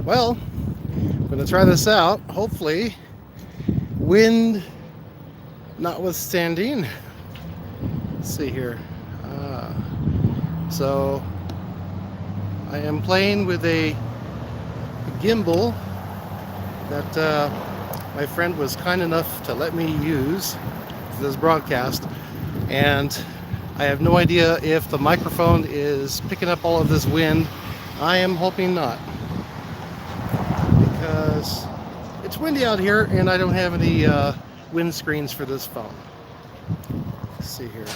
Well, I'm going to try this out. Hopefully, wind notwithstanding. Let's see here. So, I am playing with a gimbal that my friend was kind enough to let me use for this broadcast. And I have no idea if the microphone is picking up all of this wind. I am hoping not, because it's windy out here and I don't have any wind screens for this phone. Let's see here. 2,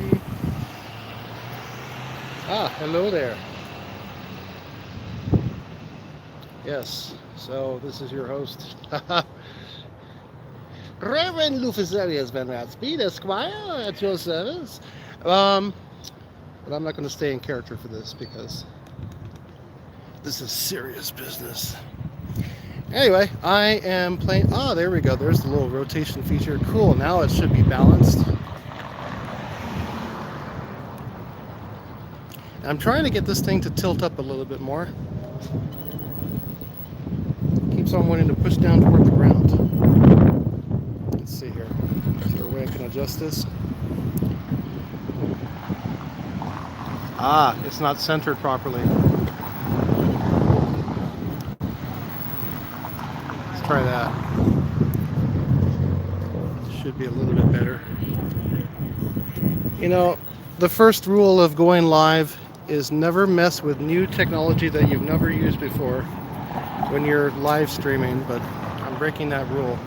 3. Hello there. Yes, so this is your host. Reverend Lufus Elias Van Ratspeed, Esquire, at your service. But I'm not going to stay in character for this because this is serious business. Anyway, I am playing. There we go. There's the little rotation feature. Cool. Now it should be balanced. I'm trying to get this thing to tilt up a little bit more. Keeps on wanting to push down toward the ground. Let's see here. Is there a way I can adjust this? It's not centered properly. Let's try that. Should be a little bit better. You know, the first rule of going live is never mess with new technology that you've never used before when you're live streaming, but I'm breaking that rule.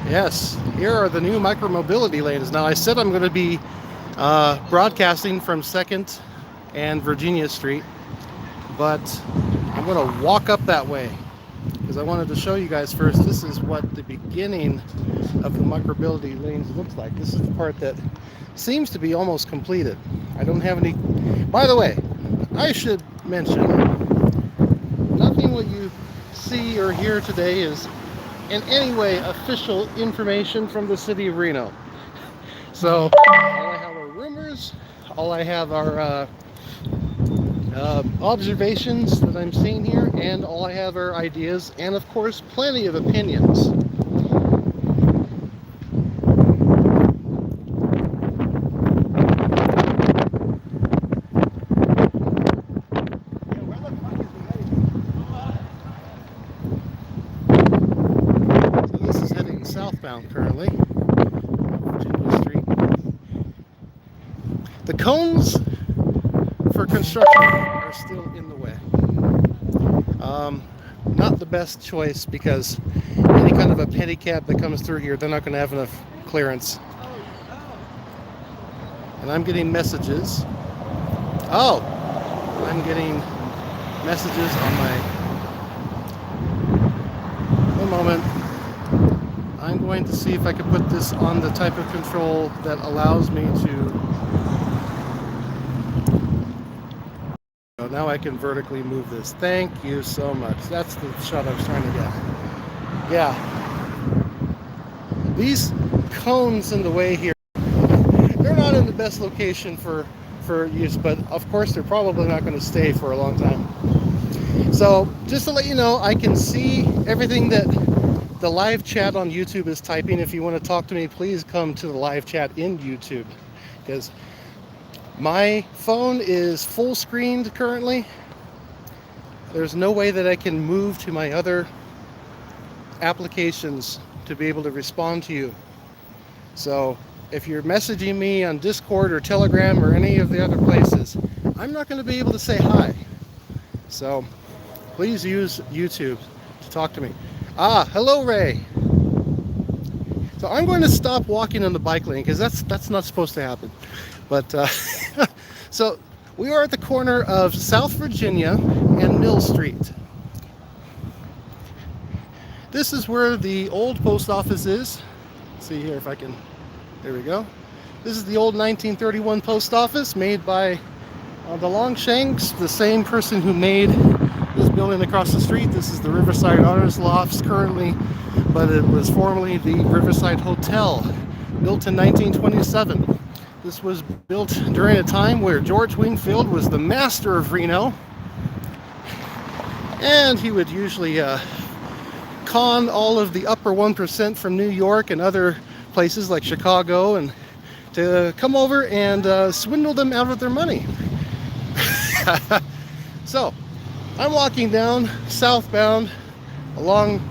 Yes, here are the new micromobility lanes. Now, I said I'm going to be broadcasting from 2nd and Virginia Street, but I'm going to walk up that way because I wanted to show you guys first. This is what the beginning of the micromobility lanes looks like. This is the part that seems to be almost completed. I don't have any. By the way, I should mention, nothing what you see or hear today is in any way official information from the city of Reno. So all I have are rumors, all I have are observations that I'm seeing here, and all I have are ideas, and of course plenty of opinions. Southbound currently, Virginia Street. The cones for construction are still in the way. Not the best choice because any kind of a pedicab that comes through here, they're not going to have enough clearance. And I'm getting messages. I'm getting messages on my. One moment. I'm going to see if I can put this on the type of control that allows me to. Now I can vertically move this. Thank you so much. That's the shot I was trying to get. Yeah. These cones in the way here, they're not in the best location for use, but of course they're probably not going to stay for a long time. So just to let you know, I can see everything that the live chat on YouTube is typing. If you want to talk to me, please come to the live chat in YouTube, because my phone is full screened currently. There's no way that I can move to my other applications to be able to respond to you. So if you're messaging me on Discord or Telegram or any of the other places, I'm not going to be able to say hi. So please use YouTube to talk to me. Hello, Ray. So I'm going to stop walking on the bike lane because that's not supposed to happen. But so we are at the corner of South Virginia and Mill Street. This is where the old post office is. Let's see here if I can. There we go. This is the old 1931 post office made by the Longshanks, the same person who made this building across the street. This is the Riverside Honors Lofts currently, but it was formerly the Riverside Hotel, built in 1927. This was built during a time where George Wingfield was the master of Reno, And he would usually con all of the upper 1% from New York and other places like Chicago and to come over and swindle them out of their money. So I'm walking down southbound along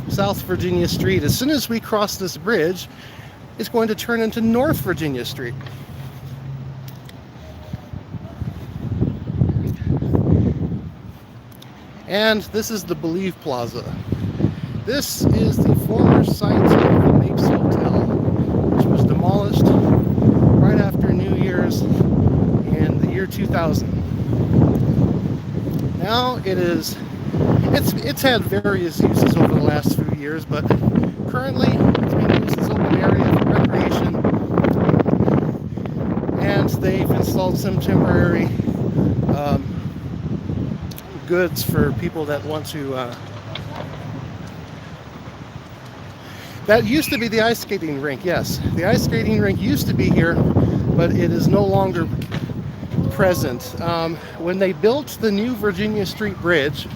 South Virginia Street. As soon as we cross this bridge, it's going to turn into North Virginia Street. And this is the Believe Plaza. This is the former site of the Mapes Hotel, which was demolished right after New Year's in the year 2000. Now it's had various uses over the last few years, but currently it's being used as open area for recreation, and they've installed some temporary goods for people that want to. That used to be the ice skating rink, yes. The ice skating rink used to be here, but it is no longer present. When they built the new Virginia Street Bridge,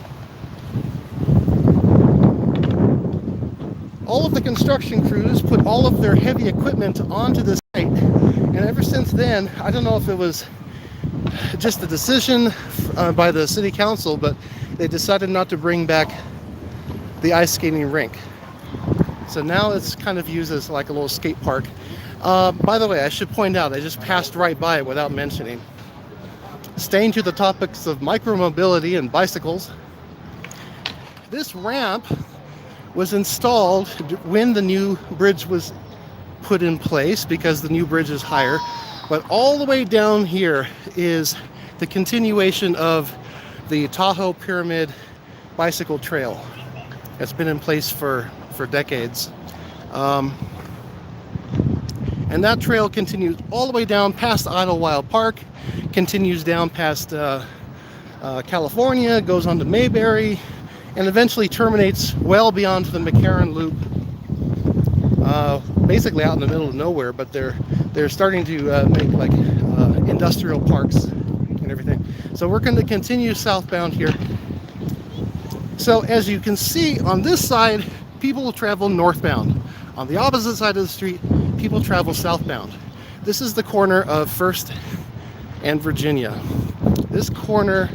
all of the construction crews put all of their heavy equipment onto the site, and ever since then, I don't know if it was just a decision by the city council, but they decided not to bring back the ice skating rink. So now it's kind of used as like a little skate park. By the way, I should point out, I just passed right by it without mentioning. Staying to the topics of micromobility and bicycles, this ramp was installed when the new bridge was put in place because the new bridge is higher. But all the way down here is the continuation of the Tahoe Pyramid Bicycle Trail. It's been in place for decades. And that trail continues all the way down past Idlewild Park, continues down past California, goes on to Mayberry, and eventually terminates well beyond the McCarran Loop, basically out in the middle of nowhere, but they're starting to make like industrial parks and everything. So we're going to continue southbound here. So as you can see on this side, people will travel northbound. On the opposite side of the street, people travel southbound. This is the corner of First and Virginia. This corner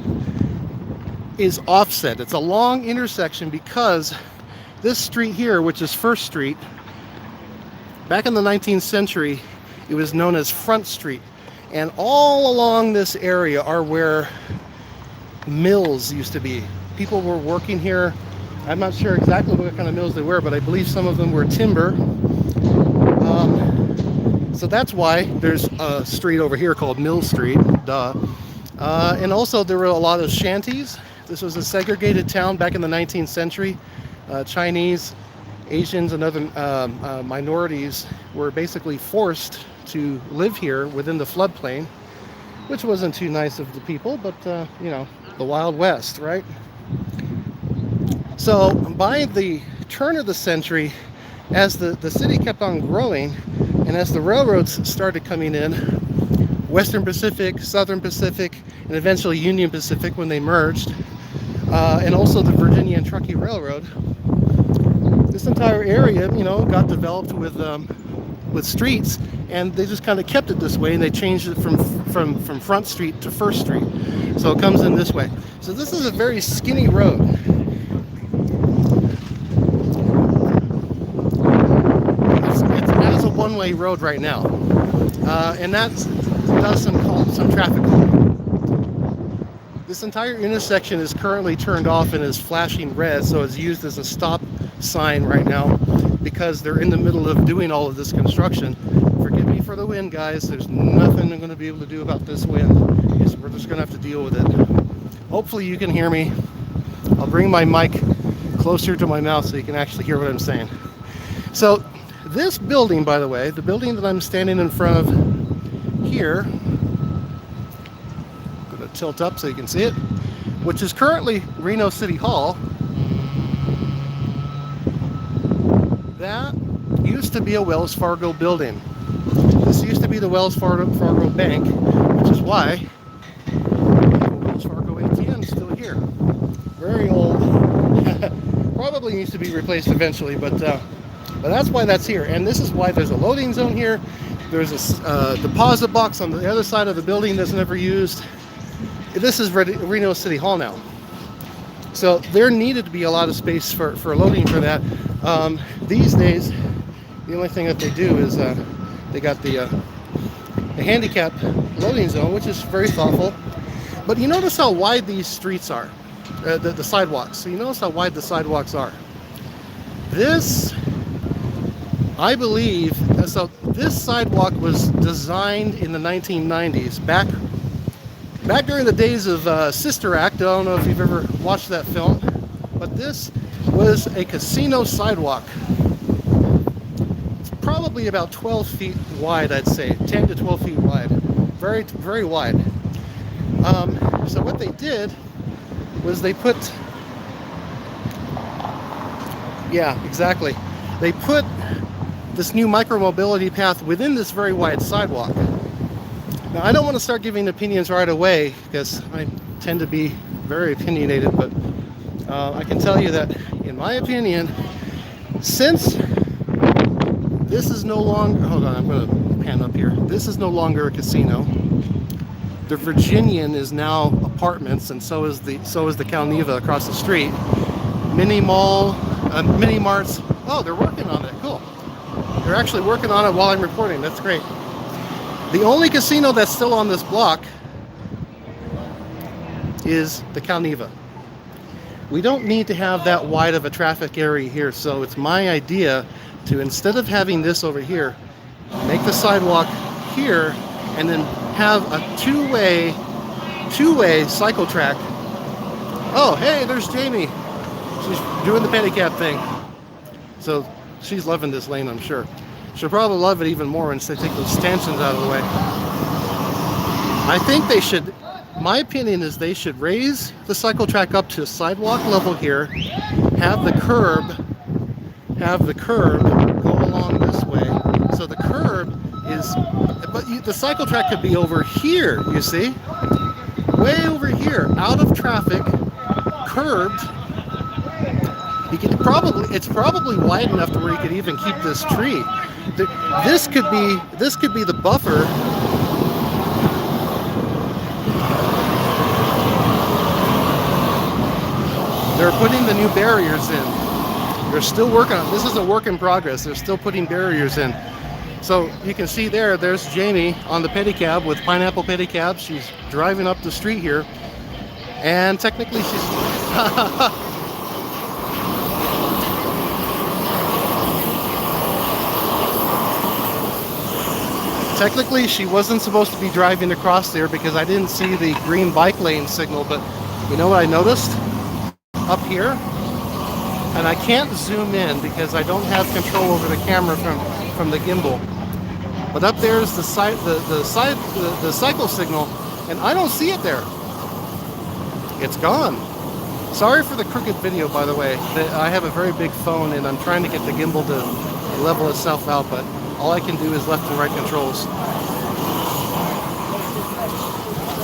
is offset. It's a long intersection because this street here, which is First Street, back in the 19th century, it was known as Front Street. And all along this area are where mills used to be. People were working here. I'm not sure exactly what kind of mills they were, but I believe some of them were timber. So that's why there's a street over here called Mill Street, duh. And also there were a lot of shanties. This was a segregated town back in the 19th century. Chinese, Asians, and other minorities were basically forced to live here within the floodplain, which wasn't too nice of the people, but you know, the Wild West, right? So by the turn of the century, as the city kept on growing, and as the railroads started coming in, Western Pacific, Southern Pacific, and eventually Union Pacific when they merged, and also the Virginia and Truckee Railroad, this entire area, you know, got developed with streets, and they just kind of kept it this way, and they changed it from Front Street to First Street. So it comes in this way. So this is a very skinny road. It's as a one-way road right now, and that does some traffic calming. This entire intersection is currently turned off and is flashing red, so it's used as a stop sign right now because they're in the middle of doing all of this construction. Forgive me for the wind, guys. There's nothing I'm going to be able to do about this wind. We're just going to have to deal with it. Hopefully you can hear me. I'll bring my mic closer to my mouth so you can actually hear what I'm saying. So this building, by the way, the building that I'm standing in front of here, I'm going to tilt up so you can see it, which is currently Reno City Hall. That used to be a Wells Fargo building. This used to be the Wells Fargo Bank, which is why the Wells Fargo ATM is still here. Very old probably needs to be replaced eventually, but that's why that's here. And this is why there's a loading zone here. There's a deposit box on the other side of the building that's never used. This is Reno City Hall now. So there needed to be a lot of space for loading for that. These days, the only thing that they do is they got the handicap loading zone, which is very thoughtful. But you notice how wide these streets are, the sidewalks. So you notice how wide the sidewalks are. This, I believe, so this sidewalk was designed in the 1990s, back during the days of Sister Act. I don't know if you've ever watched that film, but this was a casino sidewalk. It's probably about 12 feet wide, I'd say, 10 to 12 feet wide. Very, very wide. So what they did was they put, yeah, exactly. They put this new micromobility path within this very wide sidewalk. Now, I don't want to start giving opinions right away because I tend to be very opinionated, but I can tell you that, in my opinion, since this is no longer, hold on, I'm going to pan up here. This is no longer a casino. The Virginian is now apartments, and so is the Calneva across the street. Mini mall, mini marts. Oh, they're working on it. Cool. They're actually working on it while I'm recording. That's great. The only casino that's still on this block is the Calneva. We don't need to have that wide of a traffic area here, so it's my idea to, instead of having this over here, make the sidewalk here and then have a two-way cycle track. Oh, hey, there's Jamie. She's doing the pedicab thing. So she's loving this lane, I'm sure. She'll probably love it even more once they take those stanchions out of the way. I think they should, my opinion is they should raise the cycle track up to sidewalk level here, have the curb go along this way. So the curb is, but the cycle track could be over here, you see? Way over here, out of traffic, curbed. You could it's probably wide enough to where you could even keep this tree. This could be the buffer. They're putting the new barriers in. They're still working on, this is a work in progress. They're still putting barriers in. So you can see there's Jamie on the pedicab with Pineapple Pedicab. She's driving up the street here. And technically she's... Technically, she wasn't supposed to be driving across there because I didn't see the green bike lane signal, but you know what I noticed? Up here, and I can't zoom in because I don't have control over the camera from the gimbal. But up there is the cycle signal, and I don't see it there. It's gone. Sorry for the crooked video, by the way. I have a very big phone, and I'm trying to get the gimbal to level itself out, but all I can do is left and right controls.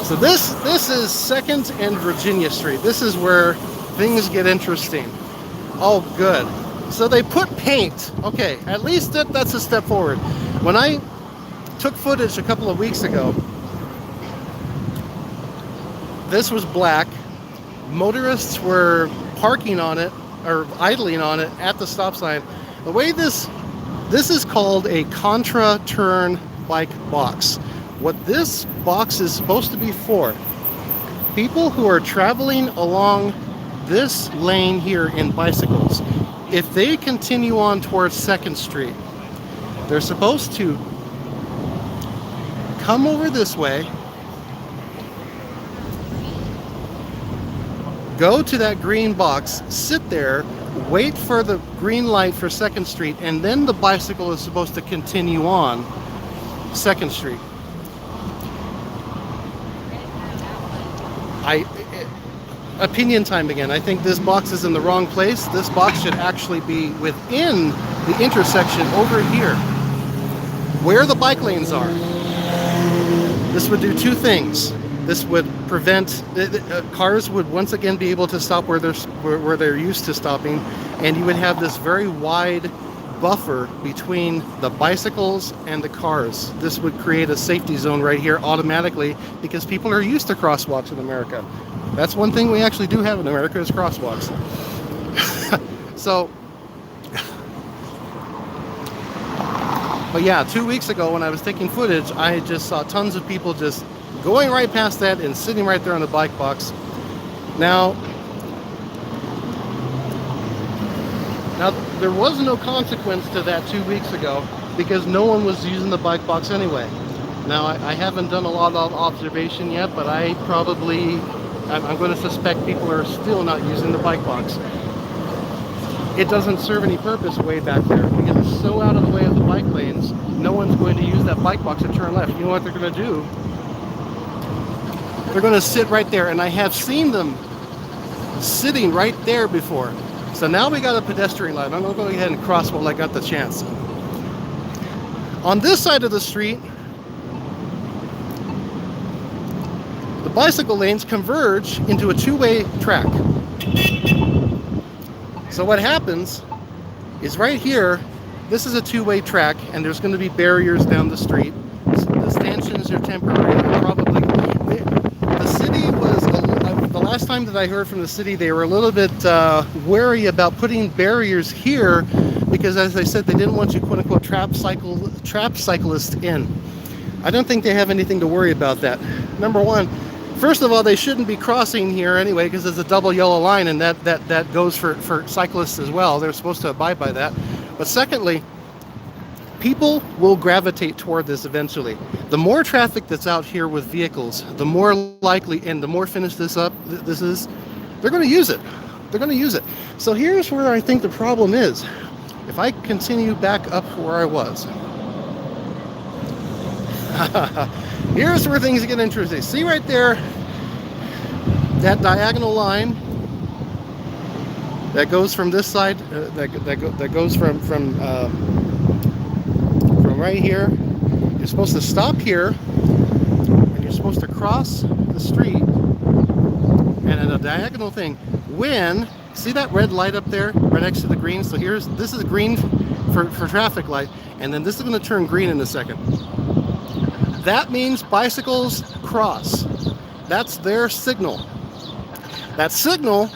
So this is 2nd and Virginia Street. This is where things get interesting. Oh, good. So they put paint. Okay, at least that's a step forward. When I took footage a couple of weeks ago, this was black. Motorists were parking on it or idling on it at the stop sign. The way this is called a contra turn bike box. What this box is supposed to be for, people who are traveling along this lane here in bicycles, if they continue on towards 2nd Street, they're supposed to come over this way, go to that green box, sit there, wait for the green light for 2nd Street, and then the bicycle is supposed to continue on 2nd Street. Opinion time again. I think this box is in the wrong place. This box should actually be within the intersection over here, where the bike lanes are. This would do two things. This would prevent cars would once again be able to stop where they're used to stopping, and you would have this very wide buffer between the bicycles and the cars. This would create a safety zone right here automatically because people are used to crosswalks in America. That's one thing we actually do have in America is crosswalks. So, but yeah, 2 weeks ago when I was taking footage, I just saw tons of people just going right past that and sitting right there on the bike box. Now there was no consequence to that 2 weeks ago because no one was using the bike box anyway. Now I haven't done a lot of observation yet, but I'm going to suspect people are still not using the bike box. It doesn't serve any purpose way back there because it's so out of the way of the bike lanes. No one's going to use that bike box to turn left. You know what they're going to do? They're going to sit right there, and I have seen them sitting right there before. So now we got a pedestrian line. I'm going to go ahead and cross while I got the chance. On this side of the street, the bicycle lanes converge into a two-way track. So what happens is right here, this is a two-way track, and there's going to be barriers down the street. The stanchions are temporary. Probably the city was the last time that I heard from the city, they were a little bit wary about putting barriers here because, as I said, they didn't want to quote-unquote trap cyclists in. I don't think they have anything to worry about that. Number one, first of all, they shouldn't be crossing here anyway because there's a double yellow line, and that goes for cyclists as well. They're supposed to abide by that. But secondly, people will gravitate toward this eventually. The more traffic that's out here with vehicles, the more likely and the more finished this is, they're going to use it. They're going to use it. So here's where I think the problem is. If I continue back up where I was, here's where things get interesting. See right there, that diagonal line that goes from this side, that goes from right here. You're supposed to stop here, and you're supposed to cross the street, and in a diagonal thing. See that red light up there, right next to the green? So this is green for traffic light, and then this is going to turn green in a second. That means bicycles cross. That's their signal. That signal,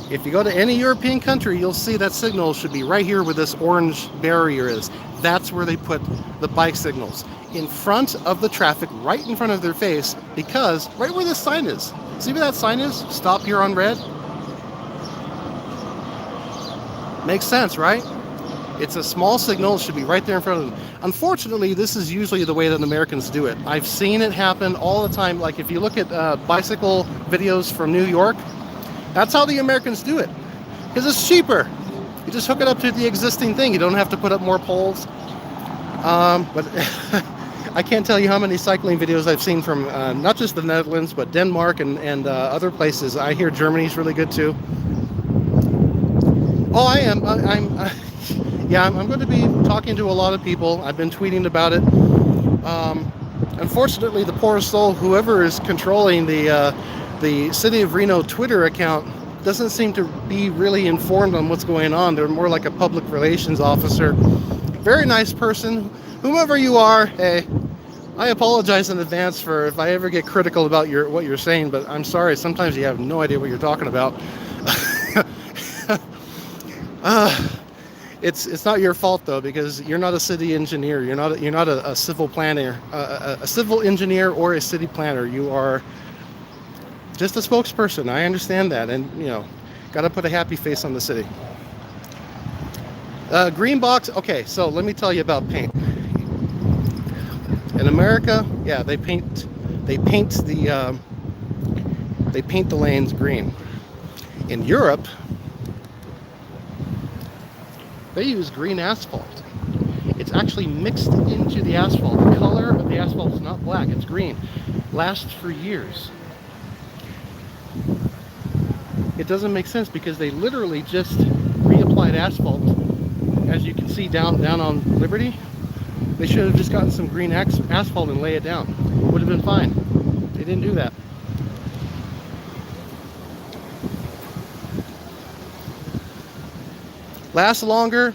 if you go to any European country, you'll see that signal should be right here where this orange barrier is. That's where they put the bike signals, in front of the traffic, right in front of their face, because right where this sign is. See where that sign is? Stop here on red. Makes sense, right? It's a small signal. It should be right there in front of them. Unfortunately, this is usually the way that Americans do it. I've seen it happen all the time. Like if you look at bicycle videos from New York, that's how the Americans do it. Because it's cheaper. You just hook it up to the existing thing. You don't have to put up more poles. But I can't tell you how many cycling videos I've seen from not just the Netherlands, but Denmark and other places. I hear Germany's really good too. Oh, I am. I'm going to be talking to a lot of people. I've been tweeting about it. Unfortunately, the poor soul, whoever is controlling the City of Reno Twitter account, doesn't seem to be really informed on what's going on. They're more like a public relations officer. Very nice person. Whomever you are, hey, I apologize in advance for if I ever get critical about what you're saying, but I'm sorry. Sometimes you have no idea what you're talking about. It's not your fault though, because you're not a city engineer. You're not a civil planner, a civil engineer or a city planner. You are just a spokesperson. I understand that, and got to put a happy face on the city. Green box. Okay, so let me tell you about paint. In America, yeah, they paint the lanes green. In Europe, they use green asphalt. It's actually mixed into the asphalt. The color of the asphalt is not black, it's green. Lasts for years. It doesn't make sense because they literally just reapplied asphalt. As you can see down on Liberty, they should have just gotten some green asphalt and lay it down. It would have been fine. They didn't do that. Lasts longer.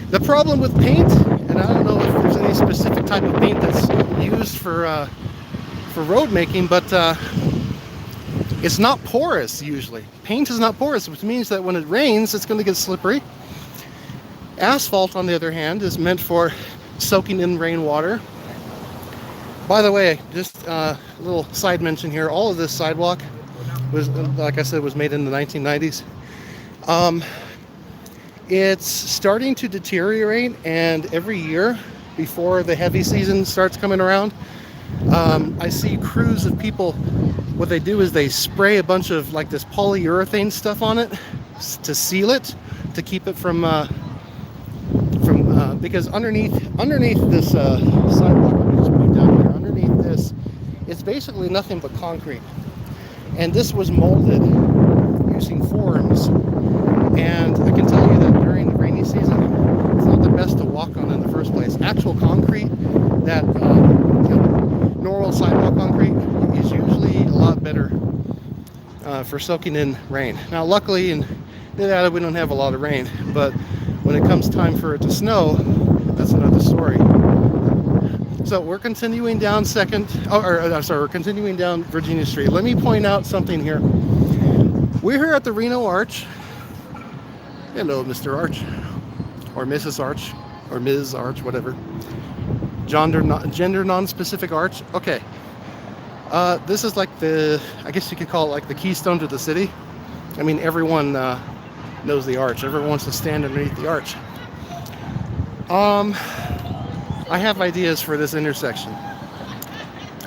The problem with paint, and I don't know if there's any specific type of paint that's used for road making, but it's not porous usually. Paint is not porous, which means that when it rains, it's going to get slippery. Asphalt, on the other hand, is meant for soaking in rainwater. By the way, just a little side mention here. All of this sidewalk was, like I said, was made in the 1990s. It's starting to deteriorate, and every year before the heavy season starts coming around, I see crews of people. What they do is they spray a bunch of like this polyurethane stuff on it to seal it, to keep it from because underneath this sidewalk, let me just point down here, underneath this, it's basically nothing but concrete, and this was molded using forms. And I can tell you that during the rainy season, it's not the best to walk on in the first place. Actual concrete, that normal sidewalk concrete, is usually a lot better for soaking in rain. Now, luckily in Nevada, we don't have a lot of rain, but when it comes time for it to snow, that's another story. So we're continuing down we're continuing down Virginia Street. Let me point out something here. We're here at the Reno Arch. Hello, Mr. Arch, or Mrs. Arch, or Ms. Arch, whatever. Gender non-specific arch. Okay. This is like I guess you could call it like the keystone to the city. I mean, everyone knows the arch. Everyone wants to stand underneath the arch. I have ideas for this intersection.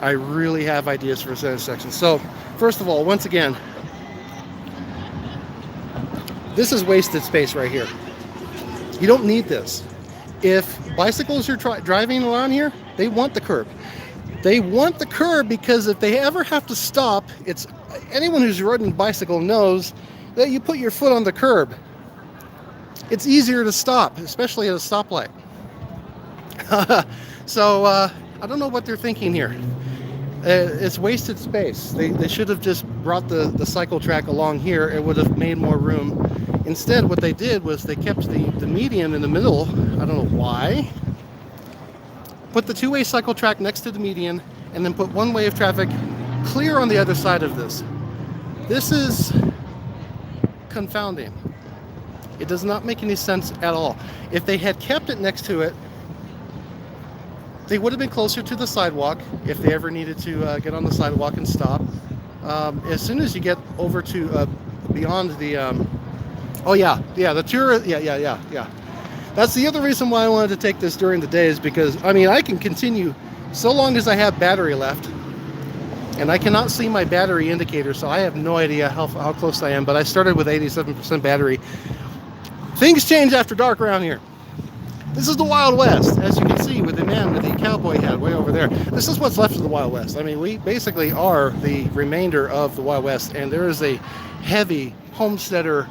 I really have ideas for this intersection. So, first of all, once again, this is wasted space right here. You don't need this. If bicycles are driving around here, they want the curb. They want the curb because if they ever have to stop, anyone who's riding a bicycle knows that you put your foot on the curb. It's easier to stop, especially at a stoplight. So I don't know what they're thinking here. It's wasted space. They should have just brought the cycle track along here. It would have made more room. Instead, what they did was they kept the median in the middle. I don't know why. Put the two-way cycle track next to the median, and then put one way of traffic clear on the other side of this. This is confounding. It does not make any sense at all. If they had kept it next to it, they would have been closer to the sidewalk if they ever needed to get on the sidewalk and stop. As soon as you get over to beyond the the tour, yeah. That's the other reason why I wanted to take this during the day, is because I can continue so long as I have battery left, and I cannot see my battery indicator, so I have no idea how close I am. But I started with 87% battery. Things change after dark around here. This is the Wild West, as you can see with the man with the cowboy hat way over there. This is what's left of the Wild West. We basically are the remainder of the Wild West, and there is a heavy homesteader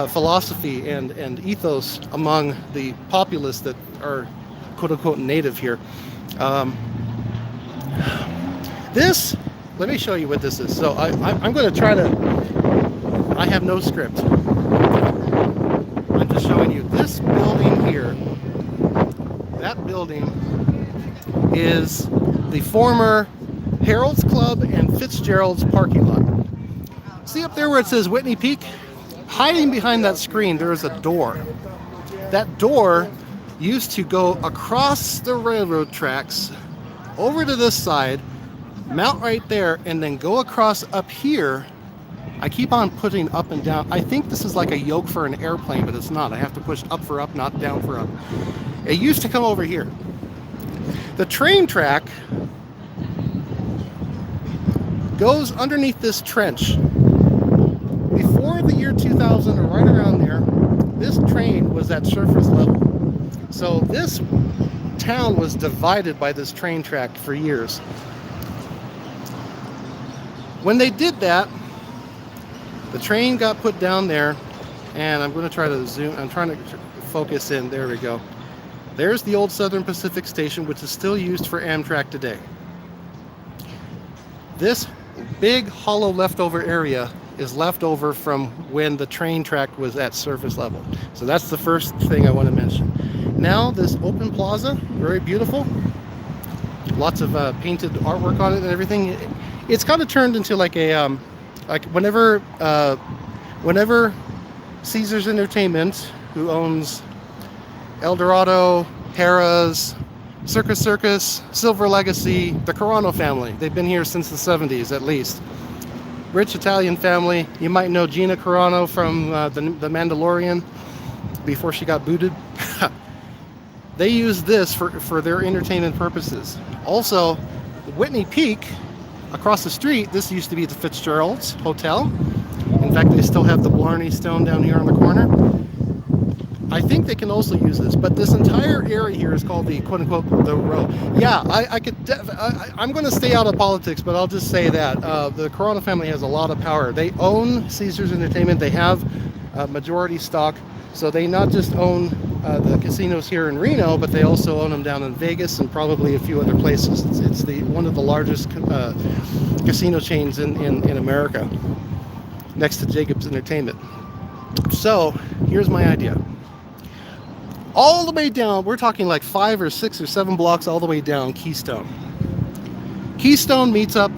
philosophy and ethos among the populace that are quote-unquote native here. Let me show you what this is. So I'm going to try to, I have no script. I'm just showing you this building here. That building is the former Harold's Club and Fitzgerald's parking lot. See up there where it says Whitney Peak? Hiding behind that screen, there is a door. That door used to go across the railroad tracks over to this side, mount right there, and then go across up here. I keep on putting up and down. I think this is like a yoke for an airplane, but it's not. I have to push up for up, not down for up. It used to come over here. The train track goes underneath this trench. Before the year 2000, or right around there, this train was at surface level. So this town was divided by this train track for years. When they did that, the train got put down there, and I'm going to try to zoom. I'm trying to focus in. There we go. There's the old Southern Pacific Station, which is still used for Amtrak today. This big hollow leftover area is left over from when the train track was at surface level. So that's the first thing I want to mention. Now this open plaza, very beautiful. Lots of painted artwork on it and everything. It's kind of turned into like a like whenever Caesars Entertainment, who owns El Dorado, Harrah's, Circus, Silver Legacy, the Carano family. They've been here since the 70s at least. Rich Italian family. You might know Gina Carano from the Mandalorian before she got booted. They use this for their entertainment purposes. Also, Whitney Peak, across the street, this used to be the Fitzgerald's Hotel. In fact, they still have the Blarney Stone down here on the corner. I think they can also use this, but this entire area here is called the quote-unquote the row. Yeah, I'm going to stay out of politics, but I'll just say that the Corona family has a lot of power. They own Caesars Entertainment. They have majority stock, so they not just own the casinos here in Reno, but they also own them down in Vegas and probably a few other places. It's one of the largest casino chains in America, next to Jacobs Entertainment. So here's my idea. All the way down, we're talking like 5 or 6 or 7 blocks all the way down Keystone. Keystone meets up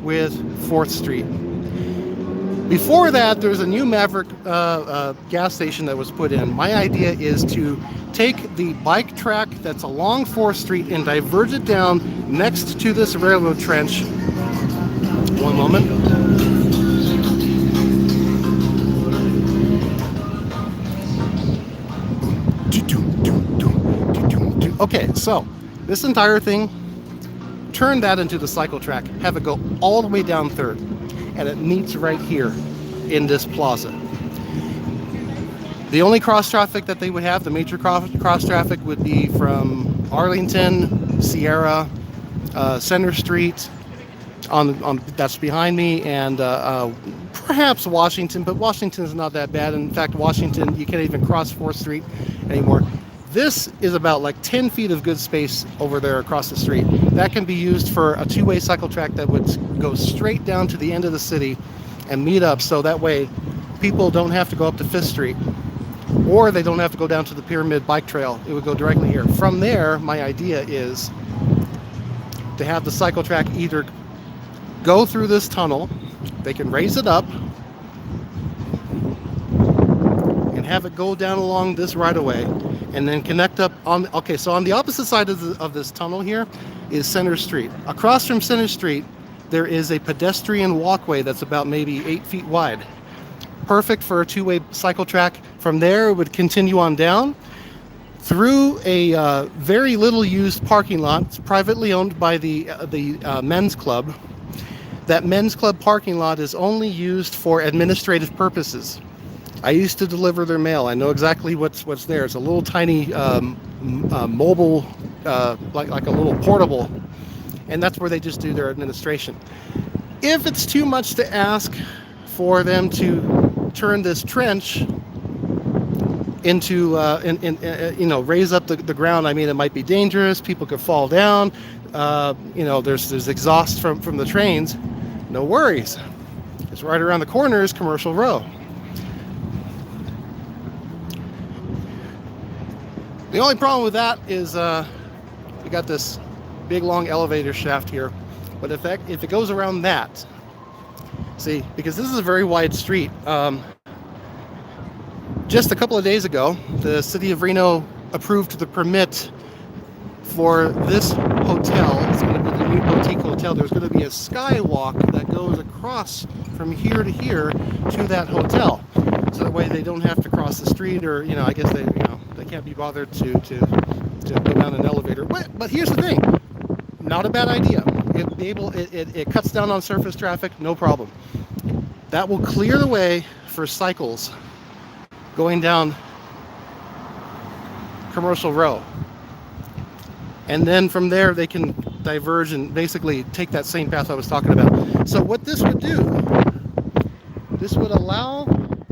with 4th Street. Before that, there's a new Maverick gas station that was put in. My idea is to take the bike track that's along 4th Street and diverge it down next to this railroad trench. One moment. Okay, so this entire thing, turn that into the cycle track, have it go all the way down 3rd, and it meets right here in this plaza. The only cross traffic that they would have, the major cross traffic, would be from Arlington, Sierra, Center Street, on that's behind me, and perhaps Washington, but Washington is not that bad. In fact, Washington, you can't even cross 4th Street anymore. This is about like 10 feet of good space over there across the street. That can be used for a 2-way cycle track that would go straight down to the end of the city and meet up, so that way people don't have to go up to 5th Street, or they don't have to go down to the Pyramid Bike Trail. It would go directly here. From there, my idea is to have the cycle track either go through this tunnel, they can raise it up, and have it go down along this right-of-way, and then connect up on, okay, so on the opposite side of this tunnel here is Center Street. Across from Center Street, there is a pedestrian walkway that's about maybe 8 feet wide. Perfect for a 2-way cycle track. From there, it would continue on down through a very little used parking lot. It's privately owned by the men's club. That men's club parking lot is only used for administrative purposes. I used to deliver their mail. I know exactly what's there. It's a little tiny mobile, like a little portable, and that's where they just do their administration. If it's too much to ask for them to turn this trench into, raise up the ground, I mean, it might be dangerous. People could fall down. There's exhaust from the trains. No worries. It's right around the corner is Commercial Row. The only problem with that is we got this big long elevator shaft here, but if it goes around that, see, because this is a very wide street. Just a couple of days ago, the city of Reno approved the permit for this hotel. It's going to be the new boutique hotel. There's going to be a skywalk that goes across from here to here to that hotel, so that way they don't have to cross the street, or I guess they can't be bothered to go down an elevator. But here's the thing, not a bad idea. It cuts down on surface traffic, no problem. That will clear the way for cycles going down Commercial Row. And then from there they can diverge and basically take that same path I was talking about. So what this would do, this would allow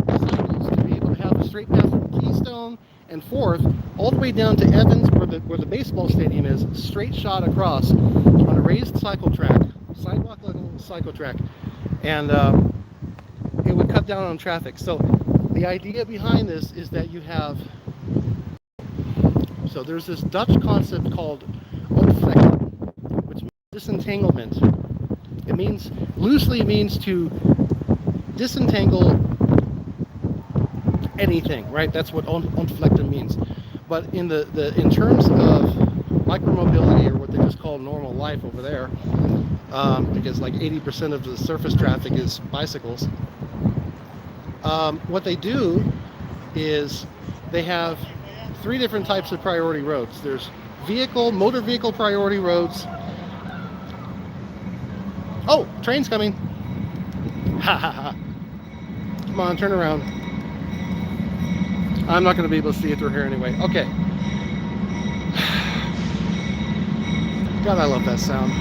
cycles to be able to have a straight path from Keystone and 4th all the way down to Evans, where the baseball stadium is, straight shot across on a raised cycle track, sidewalk level cycle track, and it would cut down on traffic. So the idea behind this is that you have, so there's this Dutch concept called ontvlekking, which means disentanglement. It means, loosely it means to disentangle anything, right? That's what ontvlekking means. But in in terms of micromobility, or what they just call normal life over there, because like 80% of the surface traffic is bicycles, what they do is they have three different types of priority roads. There's motor vehicle priority roads. Oh, train's coming. Ha ha ha. Come on, turn around. I'm not going to be able to see it through here anyway. Okay. God, I love that sound.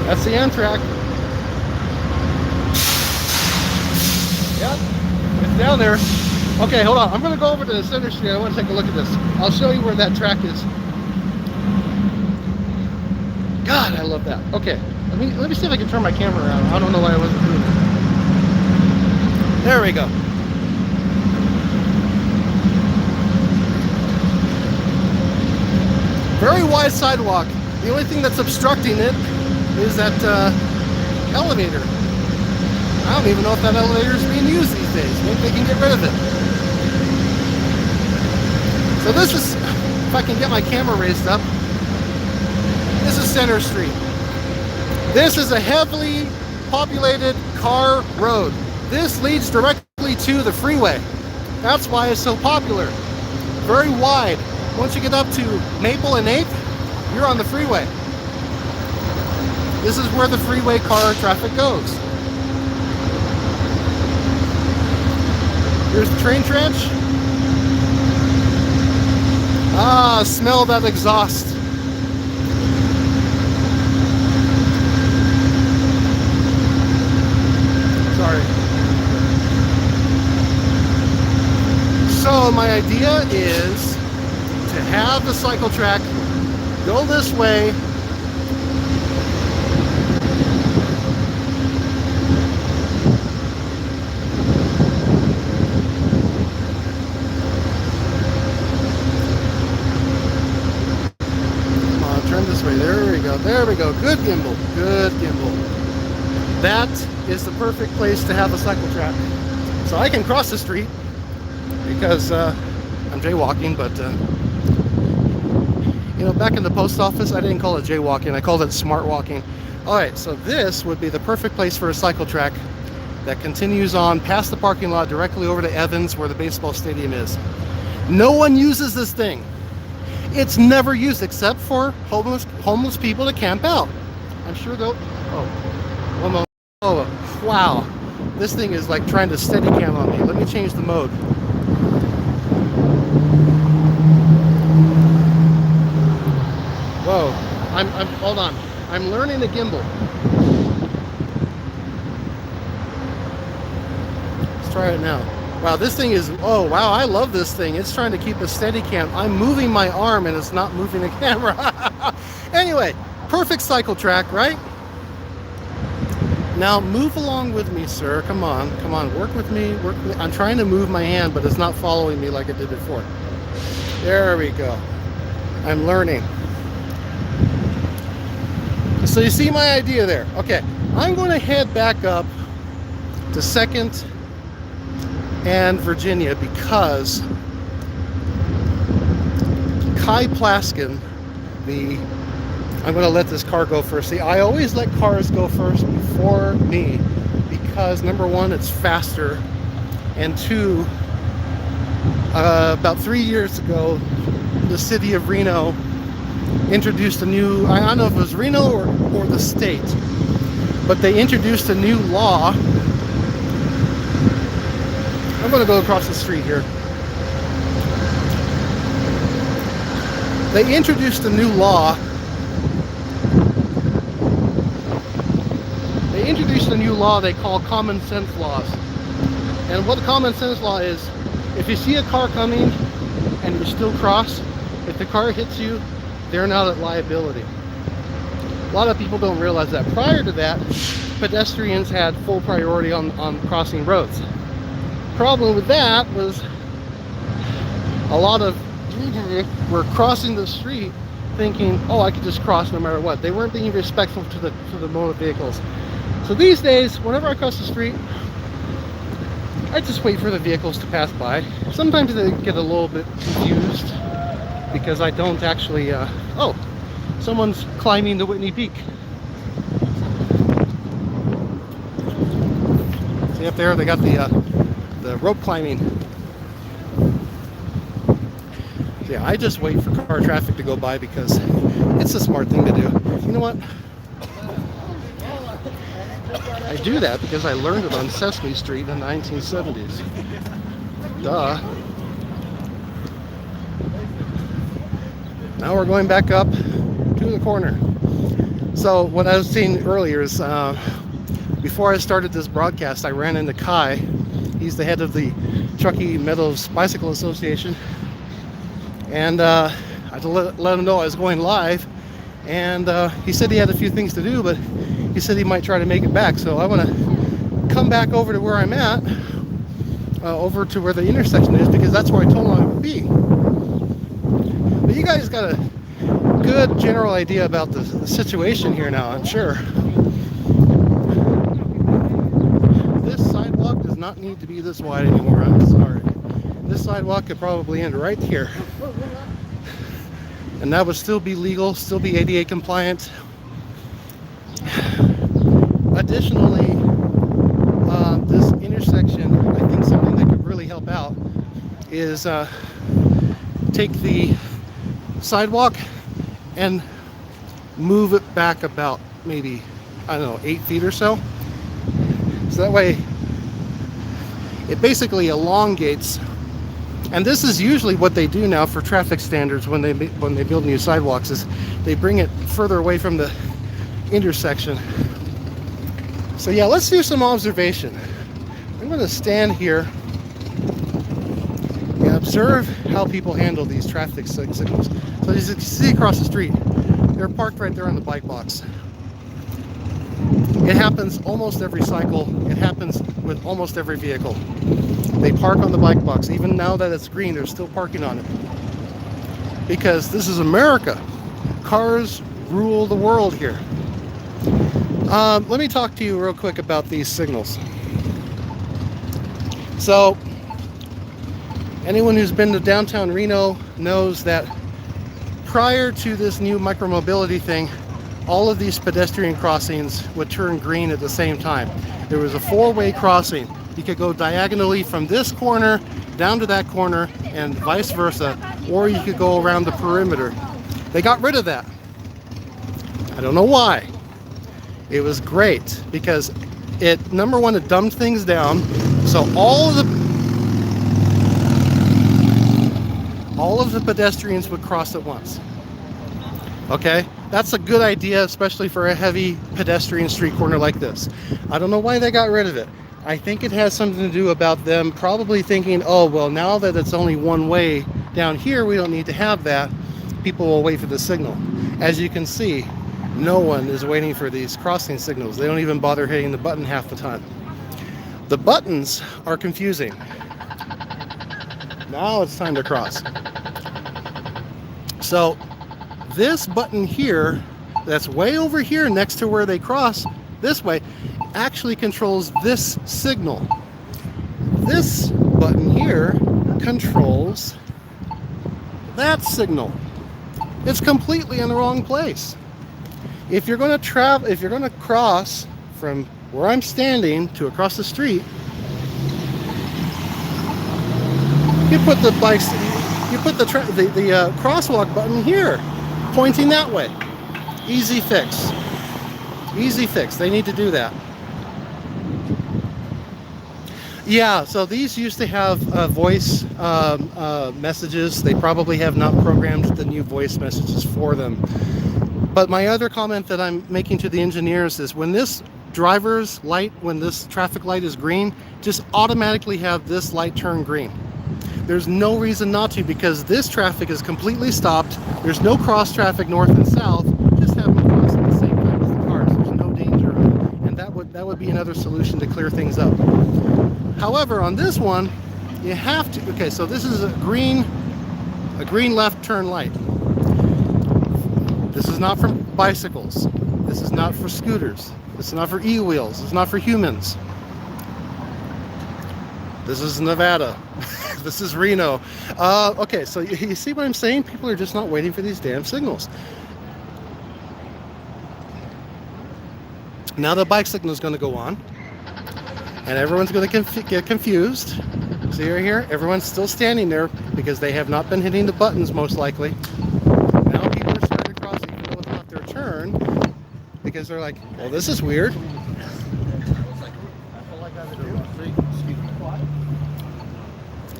That's the end track. Yep, it's down there. Okay, hold on. I'm going to go over to the center street. I want to take a look at this. I'll show you where that track is. God, I love that. Okay, let me see if I can turn my camera around. I don't know why I wasn't doing it. There we go. Very wide sidewalk. The only thing that's obstructing it is that elevator. I don't even know if that elevator is being used these days. Maybe they can get rid of it. So this is, if I can get my camera raised up, this is Center Street. This is a heavily populated car road. This leads directly to the freeway. That's why it's so popular. Very wide. Once you get up to Maple and 8th, you're on the freeway. This is where the freeway car traffic goes. Here's the train trench. Ah, smell that exhaust. Sorry. So my idea is to have the cycle track go this way, there we go, good gimbal, good gimbal. That is the perfect place to have a cycle track. So I can cross the street because I'm jaywalking, but you know, back in the post office, I didn't call it jaywalking, I called it smart walking. All right, so this would be the perfect place for a cycle track that continues on past the parking lot directly over to Evans, where the baseball stadium is. No one uses this thing. It's never used except for homeless people to camp out. I'm sure they'll, oh, wow. This thing is like trying to steady cam on me. Let me change the mode. Whoa, hold on. I'm learning the gimbal. Let's try it now. Wow, this thing is, oh wow, I love this thing. It's trying to keep a steady cam. I'm moving my arm and it's not moving the camera. Anyway, perfect cycle track, right? Now move along with me, sir. Come on, work with me, work with me. I'm trying to move my hand, but it's not following me like it did before. There we go. I'm learning. So you see my idea there. Okay, I'm going to head back up to 2nd and Virginia because Kai Plaskin, I'm going to let this car go first. See, I always let cars go first before me because number one, it's faster, and two, about 3 years ago, the city of Reno introduced a new, I don't know if it was Reno or the state, but they introduced a new law. I'm going to go across the street here. They introduced a new law. They they introduced a new law they call common sense laws. And what the common sense law is, if you see a car coming and you still cross, if the car hits you, they're not at liability. A lot of people don't realize that. Prior to that, pedestrians had full priority on crossing roads. Problem with that was a lot of people were crossing the street thinking, oh, I could just cross no matter what. They weren't being respectful to the motor vehicles. So these days, whenever I cross the street, I just wait for the vehicles to pass by. Sometimes they get a little bit confused because I don't actually, oh, someone's climbing the Whitney Peak. See up there, they got the rope climbing. So yeah, I just wait for car traffic to go by because it's a smart thing to do. You know what? I do that because I learned it on Sesame Street in the 1970s. Duh. Now we're going back up to the corner. So what I was saying earlier is before I started this broadcast, I ran into Kai. He's the head of the Truckee Meadows Bicycle Association. And I had to let him know I was going live. And he said he had a few things to do, but he said he might try to make it back. So I want to come back over to where I'm at, over to where the intersection is, because that's where I told him I would be. But you guys got a good general idea about the situation here now, I'm sure. This sidewalk does not need to be this wide anymore, I'm sorry. This sidewalk could probably end right here. And that would still be legal, still be ADA compliant. Additionally, this intersection, I think something that could really help out is take the sidewalk and move it back about maybe, I don't know, 8 feet or so. So that way it basically elongates. And this is usually what they do now for traffic standards when they build new sidewalks, is they bring it further away from the intersection. So yeah, let's do some observation. I'm going to stand here and observe how people handle these traffic signals. So as you can see across the street, they're parked right there on the bike box. It happens almost every cycle. It happens with almost every vehicle. They park on the bike box. Even now that it's green, they're still parking on it. Because this is America. Cars rule the world here. Let me talk to you real quick about these signals. So, anyone who's been to downtown Reno knows that prior to this new micromobility thing, all of these pedestrian crossings would turn green at the same time. There was a 4-way crossing. You could go diagonally from this corner down to that corner and vice versa, or you could go around the perimeter. They got rid of that. I don't know why. It was great because it, number one, it dumbed things down. So all of the pedestrians would cross at once. Okay? That's a good idea, especially for a heavy pedestrian street corner like this. I don't know why they got rid of it. I think it has something to do about them probably thinking, oh, well, now that it's only one way down here, we don't need to have that. People will wait for the signal. As you can see, no one is waiting for these crossing signals. They don't even bother hitting the button half the time. The buttons are confusing. Now it's time to cross. So this button here, that's way over here next to where they cross this way, actually controls this signal. This button here controls that signal. It's completely in the wrong place. If you're going to cross from where I'm standing to across the street, you put the crosswalk button here, pointing that way. Easy fix. Easy fix. They need to do that. Yeah, so these used to have voice messages. They probably have not programmed the new voice messages for them. But my other comment that I'm making to the engineers is when this driver's light, when this traffic light is green, just automatically have this light turn green. There's no reason not to, because this traffic is completely stopped. There's no cross traffic north and south. Just have them cross at the same time as the cars. There's no danger of it. And that would be another solution to clear things up. However, on this one, you have to, okay, so this is a green left turn light. This is not for bicycles. This is not for scooters. This is not for e-wheels. This is not for humans. This is Nevada. This is Reno. Okay, so you see what I'm saying? People are just not waiting for these damn signals. Now the bike signal is going to go on, and everyone's going to get confused. See right here? Everyone's still standing there because they have not been hitting the buttons, most likely. Now people are starting to cross even though it's not their turn, because they're like, well, this is weird.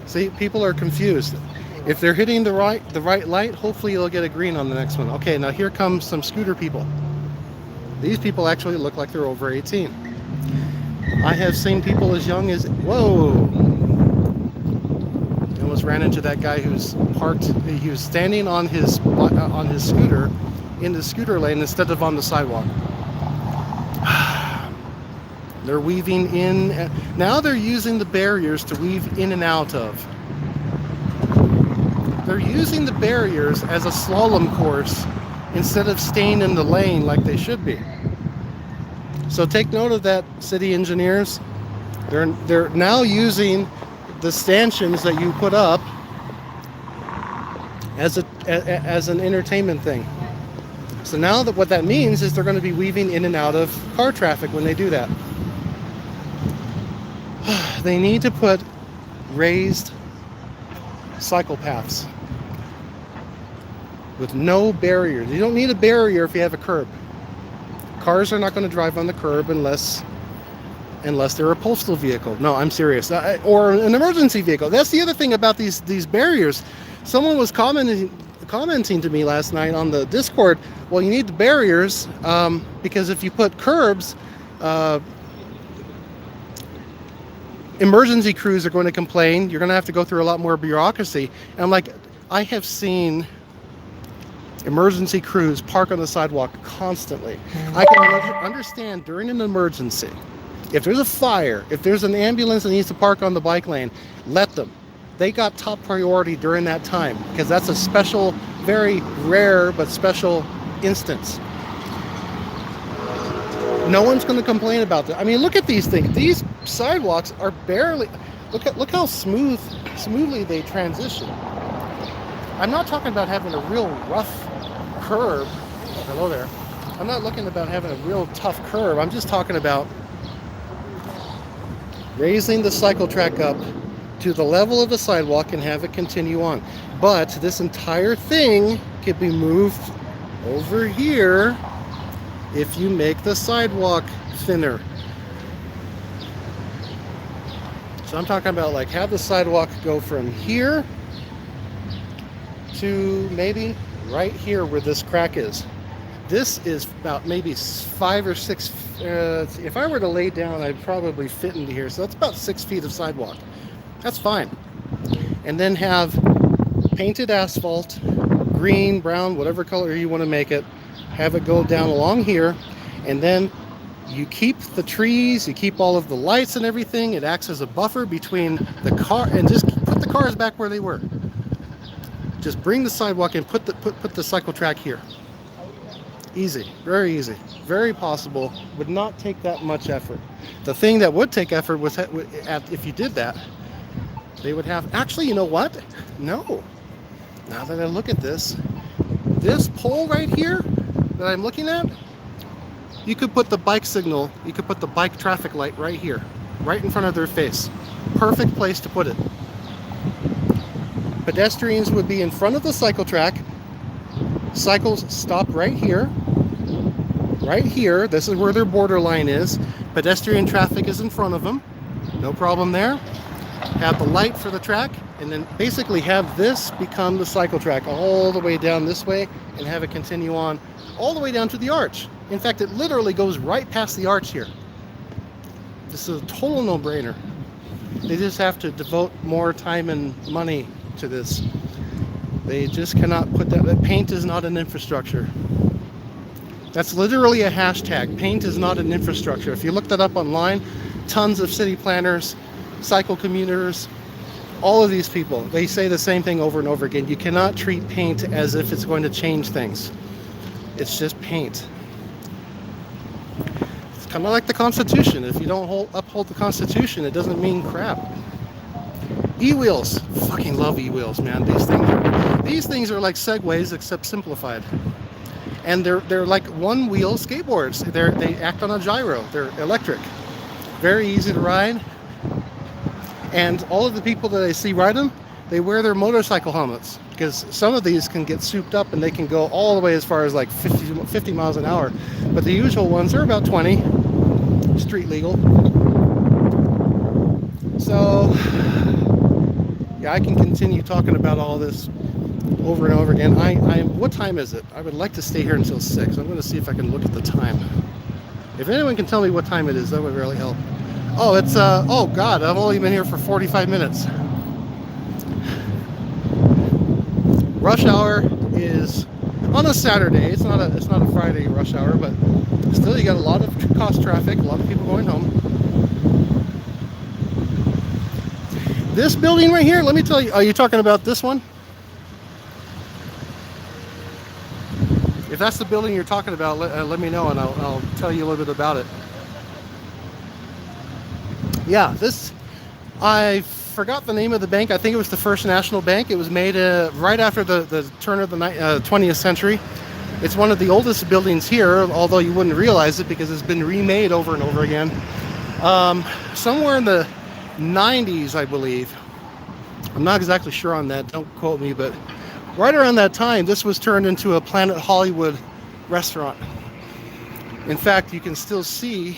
See, people are confused. If they're hitting the right light, hopefully they'll get a green on the next one. Okay, now here comes some scooter people. These people actually look like they're over 18. I have seen people as young as, whoa! I almost ran into that guy who's parked. He was standing on his scooter in the scooter lane instead of on the sidewalk. They're weaving in. Now they're using the barriers to weave in and out of. They're using the barriers as a slalom course instead of staying in the lane like they should be. So take note of that, city engineers. They're now using the stanchions that you put up as an entertainment thing. So now what that means is they're going to be weaving in and out of car traffic when they do that. They need to put raised cycle paths with no barriers. You don't need a barrier if you have a curb. Cars are not going to drive on the curb unless they're a postal vehicle. No, I'm serious. Or an emergency vehicle. That's the other thing about these barriers. Someone was commenting to me last night on the Discord, well, you need the barriers because if you put curbs, emergency crews are going to complain. You're going to have to go through a lot more bureaucracy. And I'm like, I have seen emergency crews park on the sidewalk constantly. I can understand during an emergency, if there's a fire, if there's an ambulance that needs to park on the bike lane, let them. They got top priority during that time because that's a special, very rare but special instance. No one's going to complain about that. I mean, look at these things. These sidewalks are barely. Look how smoothly they transition. I'm not talking about having a real rough curb. Hello there. I'm not looking about having a real tough curb. I'm just talking about raising the cycle track up to the level of the sidewalk and have it continue on. But this entire thing can be moved over here if you make the sidewalk thinner. So I'm talking about like have the sidewalk go from here to maybe right here where this crack is. This is about maybe 5 or 6, if I were to lay down, I'd probably fit into here. So that's about 6 feet of sidewalk. That's fine. And then have painted asphalt, green, brown, whatever color you want to make it. Have it go down along here, and then you keep the trees, you keep all of the lights and everything. It acts as a buffer between the car, and just put the cars back where they were. Just bring the sidewalk and put the cycle track here. Easy, very easy, very possible. Would not take that much effort. The thing that would take effort was if you did that, they would have. Actually, you know what? No. Now that I look at this pole right here that I'm looking at, you could put the bike signal, you could put the bike traffic light right here, right in front of their face. Perfect place to put it. Pedestrians would be in front of the cycle track. Cycles stop right here. Right here. This is where their borderline is. Pedestrian traffic is in front of them. No problem there. Have the light for the track, and then basically have this become the cycle track all the way down this way, and have it continue on all the way down to the arch. In fact, it literally goes right past the arch here. This is a total no-brainer. They just have to devote more time and money to this. They just cannot put that paint is not an infrastructure. That's literally a hashtag. Paint is not an infrastructure. If you look that up online, tons of city planners, cycle commuters, all of these people, they say the same thing over and over again. You cannot treat paint as if it's going to change things. It's just paint. It's kind of like the Constitution. If you don't uphold the Constitution, it doesn't mean crap. E-wheels. Fucking love e-wheels, man. These things are like Segways except simplified. And they're like one-wheel skateboards. They act on a gyro. They're electric. Very easy to ride. And all of the people that I see ride them, they wear their motorcycle helmets, because some of these can get souped up and they can go all the way as far as like 50 miles an hour. But the usual ones are about 20, street legal. So, yeah, I can continue talking about all this over and over again. What time is it? I would like to stay here until 6. I'm going to see if I can look at the time. If anyone can tell me what time it is, that would really help. Oh, it's oh God, I've only been here for 45 minutes. Rush hour is on a Saturday. It's not a Friday rush hour, but still you got a lot of cost traffic, a lot of people going home. This building right here, let me tell you, are you talking about this one? If that's the building you're talking about, let me know and I'll tell you a little bit about it. Yeah, I forgot the name of the bank. I think it was the First National Bank. It was made right after the turn of the 20th century. It's one of the oldest buildings here, although you wouldn't realize it because it's been remade over and over again. Somewhere in the 90s, I believe. I'm not exactly sure on that, don't quote me, but right around that time, this was turned into a Planet Hollywood restaurant. In fact, you can still see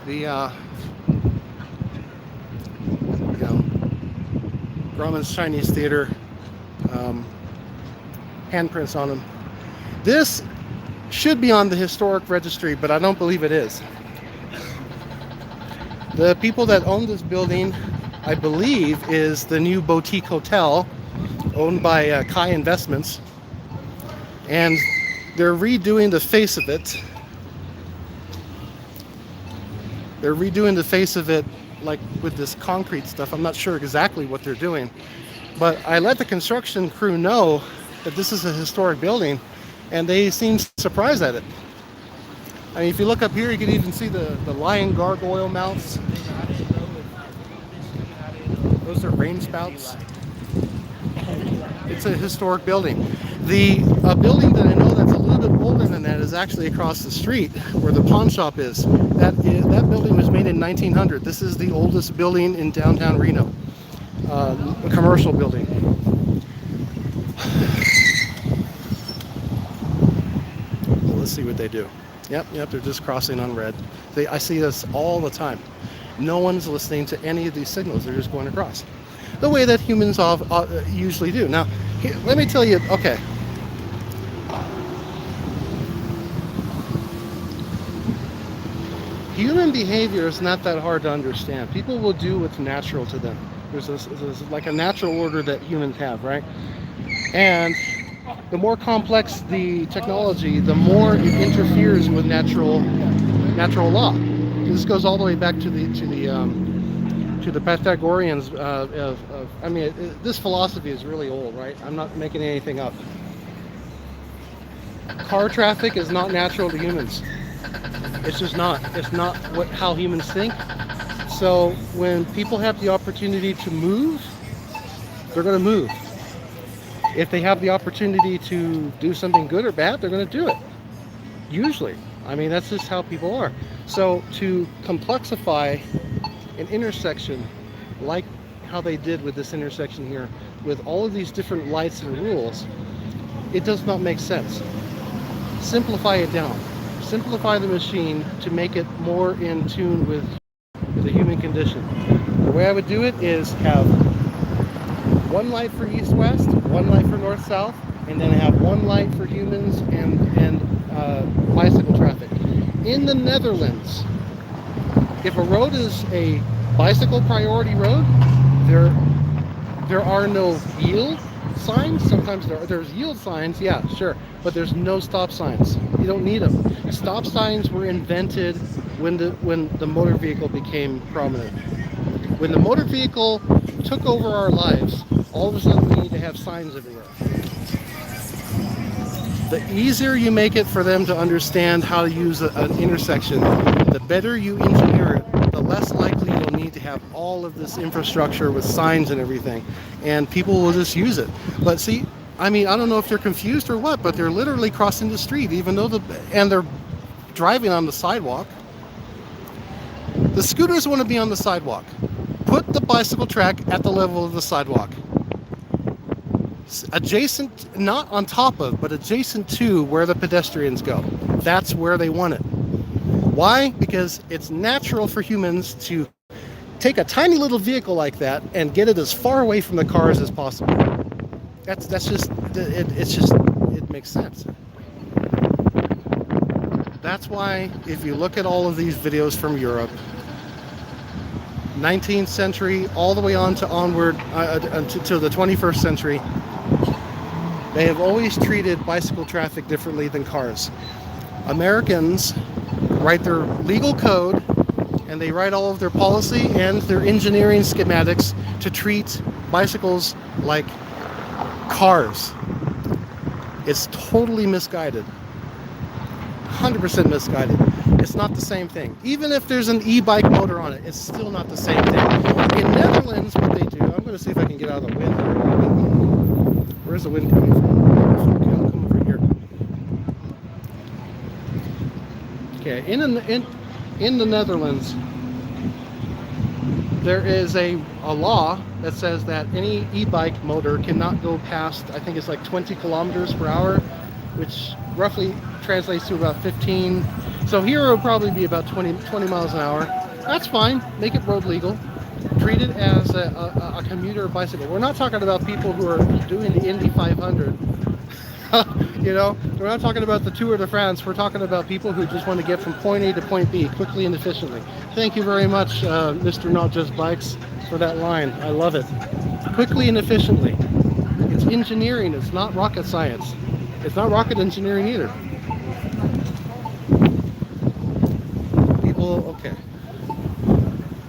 the Grauman's Chinese Theater handprints on them. This should be on the historic registry, but I don't believe it is. The people that own this building, I believe, is the new boutique hotel owned by Kai Investments, and they're redoing the face of it. They're redoing the face of it like with this concrete stuff. I'm not sure exactly what they're doing, but I let the construction crew know that this is a historic building, and they seem surprised at it. I mean, if you look up here, you can even see the lion gargoyle mounts. Those are rain spouts. It's a historic building. The building that I know that's a little bit older than that is actually across the street where the pawn shop is. That building was made in 1900. This is the oldest building in downtown Reno, a commercial building. Well, let's see what they do. Yep, they're just crossing on red. I see this all the time. No one's listening to any of these signals. They're just going across. The way that humans usually do. Now, here, let me tell you, okay. Human behavior is not that hard to understand. People will do what's natural to them. There's like a natural order that humans have, right? And the more complex the technology, the more it interferes with natural law. This goes all the way back to the Pythagoreans. This philosophy is really old, right? I'm not making anything up. Car traffic is not natural to humans. It's just not. It's not how humans think. So when people have the opportunity to move, they're going to move. If they have the opportunity to do something good or bad, they're going to do it. Usually. I mean, that's just how people are. So to complexify an intersection like how they did with this intersection here, with all of these different lights and rules, it does not make sense. Simplify it down. Simplify the machine to make it more in tune with the human condition. The way I would do it is have one light for east-west, one light for north-south, and then have one light for humans and bicycle traffic. In the Netherlands, If a road is a bicycle priority road, there there are no yield signs. Sometimes there's yield signs, yeah, sure, but there's no stop signs. You don't need them. Stop signs were invented when the motor vehicle became prominent. When the motor vehicle took over our lives, all of a sudden we need to have signs everywhere. The easier you make it for them to understand how to use an intersection, the better you engineer it, the less likely you'll need to have all of this infrastructure with signs and everything, and people will just use it. But see, I mean, I don't know if they're confused or what, but they're literally crossing the street, even though and they're driving on the sidewalk. The scooters want to be on the sidewalk. Put the bicycle track at the level of the sidewalk. Adjacent, not on top of, but adjacent to where the pedestrians go. That's where they want it. Why? Because it's natural for humans to take a tiny little vehicle like that and get it as far away from the cars as possible. That's just it makes sense. That's why if you look at all of these videos from Europe, 19th century all the way on to onward to the 21st century, they have always treated bicycle traffic differently than cars. Americans write their legal code and they write all of their policy and their engineering schematics to treat bicycles like cars. It's totally misguided. 100% misguided. It's not the same thing. Even if there's an e-bike motor on it, it's still not the same thing. In Netherlands, what they do, I'm going to see if I can get out of the wind. Where's the wind coming from? Okay, I'll come over here. Okay, in the Netherlands, there is a law that says that any e-bike motor cannot go past, I think it's like 20 kilometers per hour, which roughly translates to about 15. So here it will probably be about 20 miles an hour. That's fine. Make it road legal. Treat it as a commuter bicycle. We're not talking about people who are doing the Indy 500. You know, we're not talking about the Tour de France. We're talking about people who just want to get from point A to point B quickly and efficiently. Thank you very much, Mr. Not Just Bikes, for that line. I love it. Quickly and efficiently. It's engineering. It's not rocket science. It's not rocket engineering either. People, okay.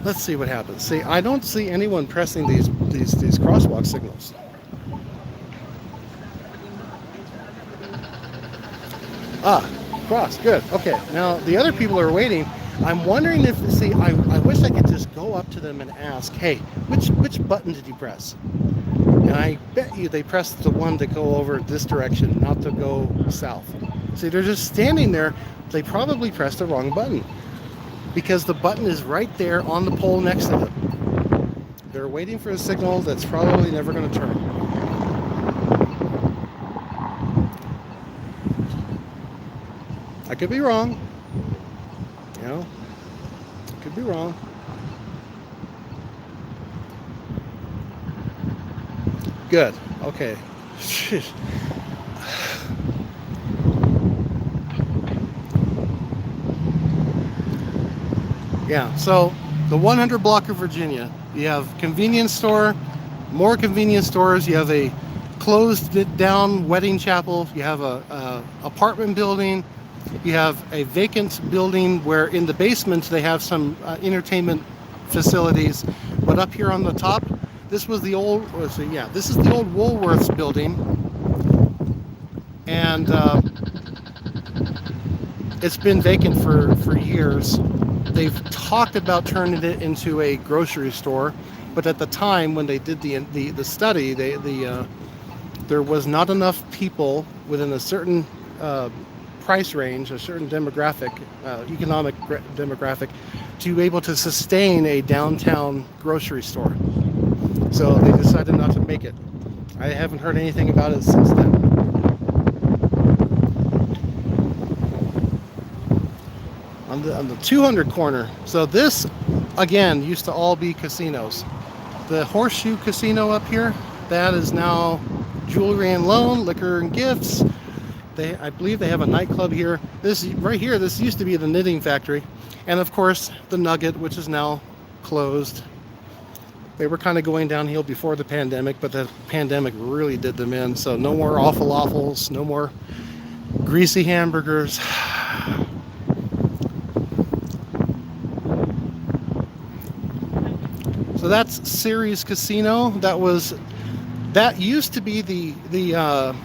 Let's see what happens. See, I don't see anyone pressing these crosswalk signals. Ah, cross, good. Okay, now the other people are waiting. I'm wondering if, see, I wish I could just go up to them and ask, hey, which button did you press? And I bet you they pressed the one to go over this direction, not to go south. See, they're just standing there. They probably pressed the wrong button because the button is right there on the pole next to them. They're waiting for a signal that's probably never going to turn. I could be wrong. You know, could be wrong. Good. Okay. Yeah, so the 100 block of Virginia, you have convenience store, more convenience stores, you have a closed down wedding chapel, you have a apartment building, you have a vacant building where in the basement they have some entertainment facilities, but up here on the top, this was the old, this is the old Woolworths building, and it's been vacant for years. They've talked about turning it into a grocery store, but at the time when they did the study, there was not enough people within a certain price range, a certain demographic, economic demographic, to be able to sustain a downtown grocery store. So they decided not to make it. I haven't heard anything about it since then. On the 200 corner. So this, again, used to all be casinos. The Horseshoe Casino up here, that is now jewelry and loan, liquor and gifts. I believe they have a nightclub here. This right here, this used to be the knitting factory. And of course, the Nugget, which is now closed. They were kind of going downhill before the pandemic, but the pandemic really did them in. So no more awful waffles, no more greasy hamburgers. So that's Ceres Casino. That used to be the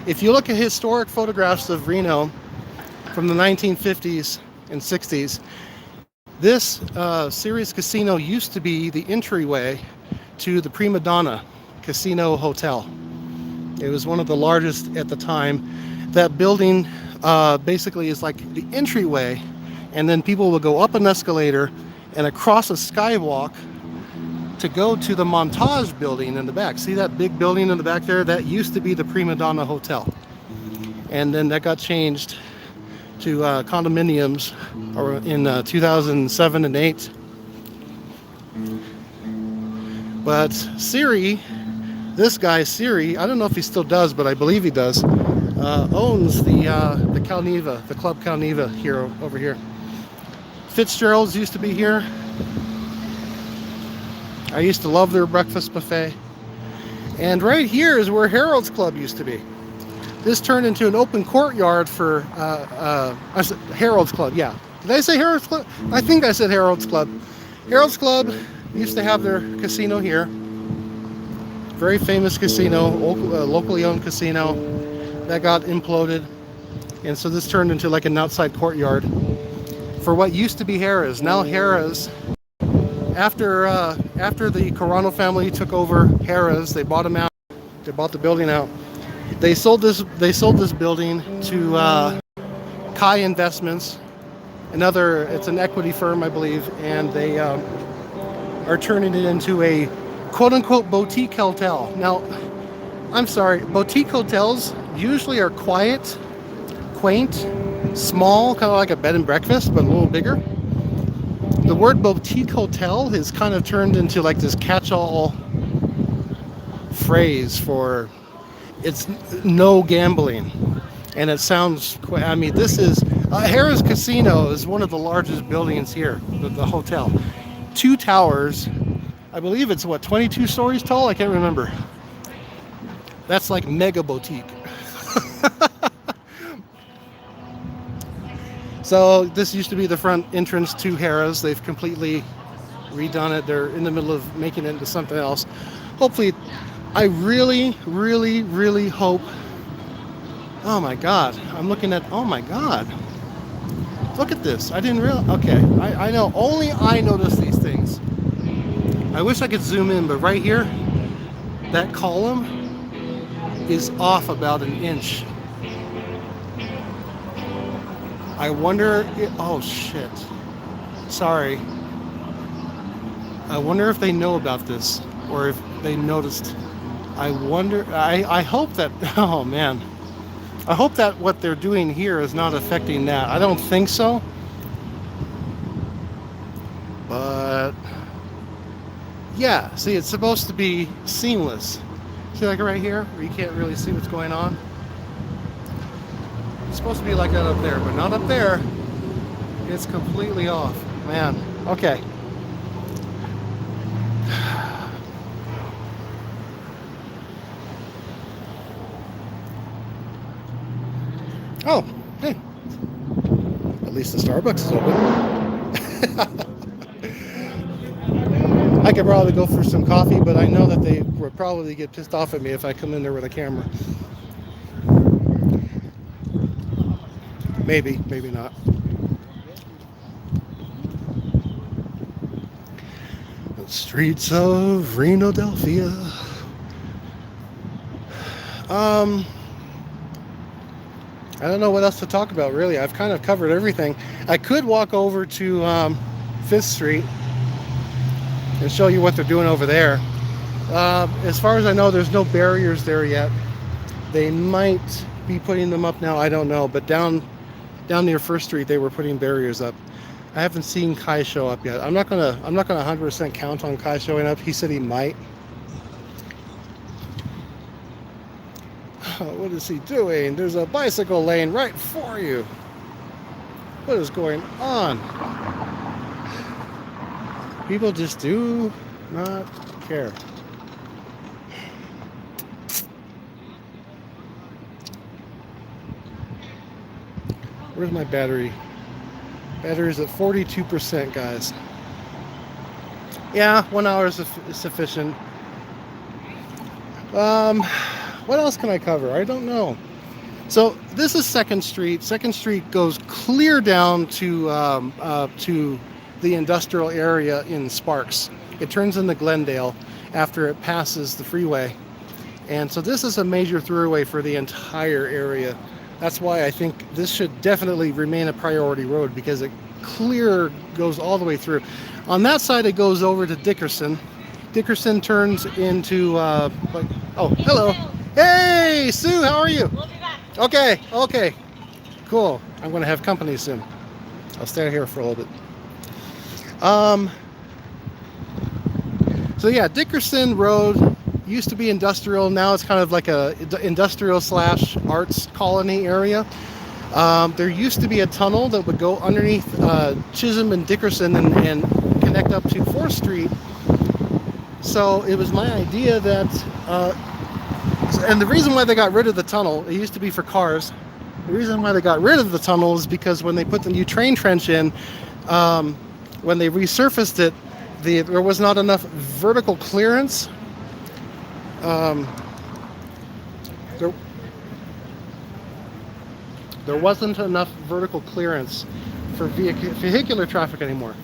if you look at historic photographs of Reno from the 1950s and 60s, this Ceres Casino used to be the entryway to the Prima Donna Casino Hotel. It was one of the largest at the time. That building basically is like the entryway, and then people will go up an escalator and across a skywalk to go to the Montage building in the back. See that big building in the back there? That used to be the Prima Donna Hotel. And then that got changed to condominiums in 2007 and 8. But Siri, this guy Siri, I don't know if he still does, but I believe he does, owns the Calneva, the Club Calneva here over here. Fitzgerald's used to be here. I used to love their breakfast buffet. And right here is where Harold's Club used to be. This turned into an open courtyard for Harold's Club, yeah. Did I say Harold's Club? I think I said Harold's Club. Harold's Club used to have their casino here. Very famous casino, locally owned casino that got imploded. And so this turned into like an outside courtyard for what used to be Harrah's. Now Harrah's, after the Carano family took over Harrah's, they bought them out. They bought the building out. They sold this building to Kai Investments, it's an equity firm, I believe, and they are turning it into a quote-unquote boutique hotel. Now, I'm sorry, boutique hotels usually are quiet, quaint, small, kind of like a bed and breakfast, but a little bigger. The word boutique hotel has kind of turned into like this catch-all phrase for it's no gambling. And it sounds, I mean, this is, Harrah's Casino is one of the largest buildings here, the hotel. 2 towers, I believe it's 22 stories tall? I can't remember. That's like mega boutique. So this used to be the front entrance to Harrah's. They've completely redone it. They're in the middle of making it into something else. Hopefully, I really, really, really hope. Oh my God, I'm looking at, oh my God. Look at this, I didn't realize, okay, I know, only I notice these things. I wish I could zoom in, but right here, that column is off about an inch. I wonder, oh shit, sorry. I wonder if they know about this, or if they noticed. I wonder, I hope that, oh man. I hope that what they're doing here is not affecting that. I don't think so. But, yeah, see, it's supposed to be seamless. See, like right here, where you can't really see what's going on? It's supposed to be like that up there, but not up there. It's completely off. Man, okay. Oh, hey. At least the Starbucks is open. I could probably go for some coffee, but I know that they would probably get pissed off at me if I come in there with a camera. Maybe, maybe not. The streets of Reno-delphia. I don't know what else to talk about, really. I've kind of covered everything. I could walk over to 5th Street and show you what they're doing over there. As far as I know, there's no barriers there yet. They might be putting them up now, I don't know. But down near 1st Street, they were putting barriers up. I haven't seen Kai show up yet. I'm not gonna 100% count on Kai showing up. He said he might. What is he doing? There's a bicycle lane right for you. What is going on? People just do not care. Where's my battery? Battery's at 42%, guys. Yeah, 1 hour is sufficient. What else can I cover? I don't know. So this is 2nd Street. 2nd Street goes clear down to the industrial area in Sparks. It turns into Glendale after it passes the freeway. And so this is a major throughway for the entire area. That's why I think this should definitely remain a priority road, because it goes all the way through. On that side, it goes over to Dickerson. Dickerson turns into, oh, hello. Hey, Sue, how are you? We'll be back. Okay, cool. I'm going to have company soon. I'll stay here for a little bit. So yeah, Dickerson Road used to be industrial. Now it's kind of like a industrial / arts colony area. There used to be a tunnel that would go underneath Chisholm and Dickerson and connect up to 4th Street. So it was my idea that, and the reason why they got rid of the tunnel, it used to be for cars. The reason why they got rid of the tunnel is because when they put the new train trench in, when they resurfaced it, there was not enough vertical clearance. There wasn't enough vertical clearance for vehicular traffic anymore.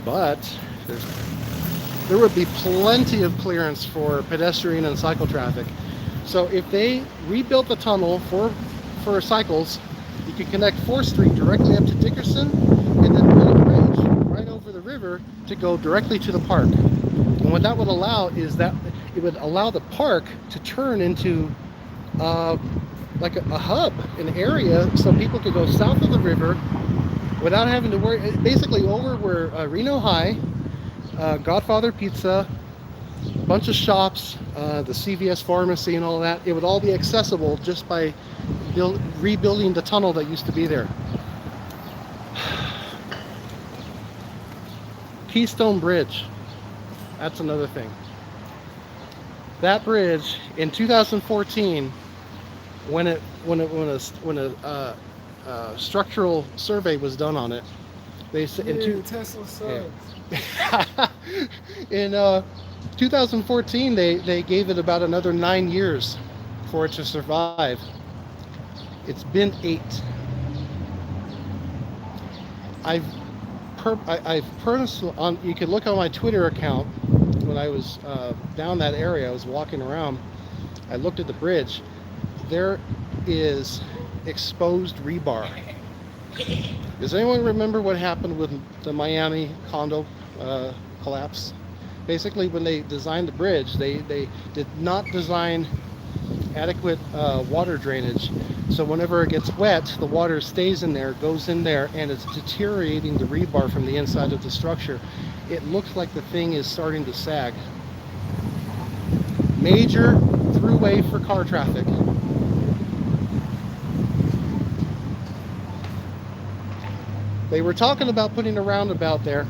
But there would be plenty of clearance for pedestrian and cycle traffic. So if they rebuilt the tunnel for cycles, you could connect 4th Street directly up to Dickerson and then build a bridge right over the river to go directly to the park. And what that would allow is that it would allow the park to turn into like a hub, an area, so people could go south of the river without having to worry. Basically over where Reno High, Godfather Pizza, a bunch of shops, the CVS pharmacy and all that, it would all be accessible just by rebuilding the tunnel that used to be there. Keystone Bridge, that's another thing. That bridge in 2014, when a structural survey was done on it, they said Tesla sucks. Yeah. In 2014, they gave it about another 9 years for it to survive. It's been 8. I've personally, you can look on my Twitter account. When I was down that area, I was walking around, I looked at the bridge. There is exposed rebar. Does anyone remember what happened with the Miami condo collapse? Basically, when they designed the bridge, they did not design adequate water drainage. So whenever it gets wet, the water stays in there, goes in there, and it's deteriorating the rebar from the inside of the structure. It looks like the thing is starting to sag. Major throughway for car traffic. They were talking about putting a roundabout there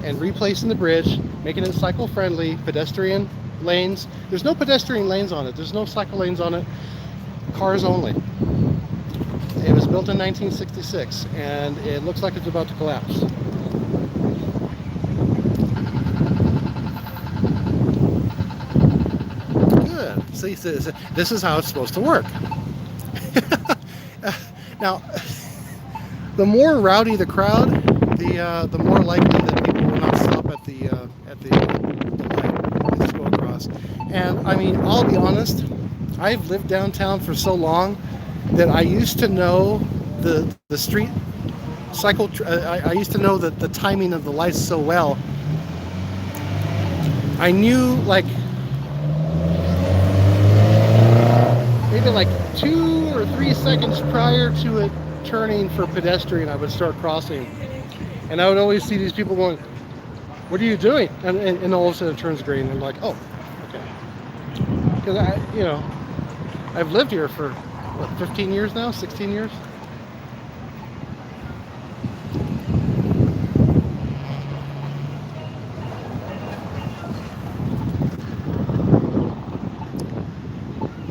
and replacing the bridge, making it cycle friendly, pedestrian lanes. There's no pedestrian lanes on it. There's no cycle lanes on it. Cars only. It was built in 1966 and it looks like it's about to collapse. Good. See, this is how it's supposed to work. Now, the more rowdy the crowd, the more likely that people will not stop at the light and just go across. And I mean, I'll be honest, I've lived downtown for so long that I used to know the street cycle. I used to know the timing of the lights so well. I knew like maybe like 2 or 3 seconds prior to it turning for pedestrian, I would start crossing, and I would always see these people going, "What are you doing?" And all of a sudden it turns green, and I'm like, "Oh, okay." Because I've lived here for, what, 15 years now? 16 years?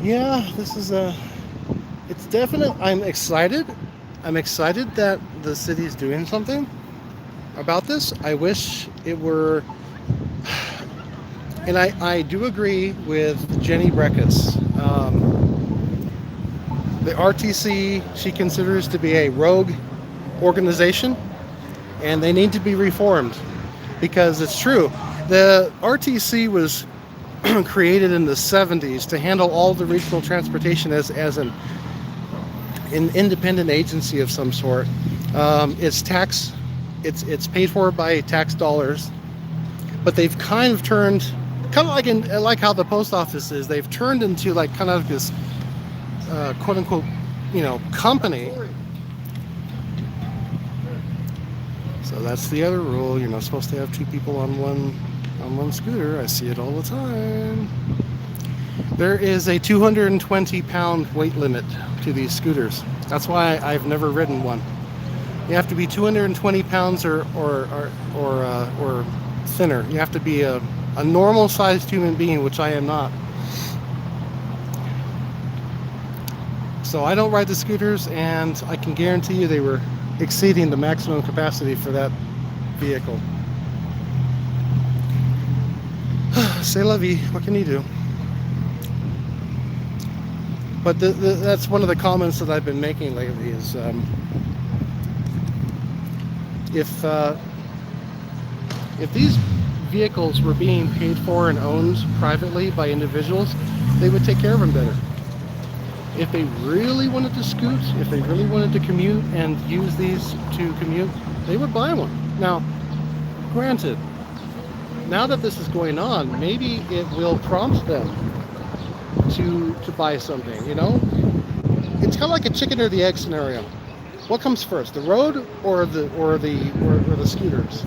Yeah, this is it's definite. I'm excited. I'm excited that the city's doing something about this. I wish it were, and I do agree with Jenny Breckus. The RTC she considers to be a rogue organization, and they need to be reformed because it's true. The RTC was created in the 70s to handle all the regional transportation as an independent agency of some sort. It's paid for by tax dollars, but they've kind of turned, kind of like how the post office is. They've turned into like kind of this quote unquote, company. So that's the other rule. You're not supposed to have two people on one scooter. I see it all the time. There is a 220-pound weight limit to these scooters. That's why I've never ridden one. You have to be 220 pounds or thinner. You have to be a normal-sized human being, which I am not. So I don't ride the scooters, and I can guarantee you they were exceeding the maximum capacity for that vehicle. C'est la vie. What can you do? But that's one of the comments that I've been making lately is if these vehicles were being paid for and owned privately by individuals, they would take care of them better. If they really wanted to scoot, if they really wanted to commute and use these to commute, they would buy one. Now, granted, now that this is going on, maybe it will prompt them to buy something, It's kind of like a chicken or the egg scenario. What comes first, the road or the scooters?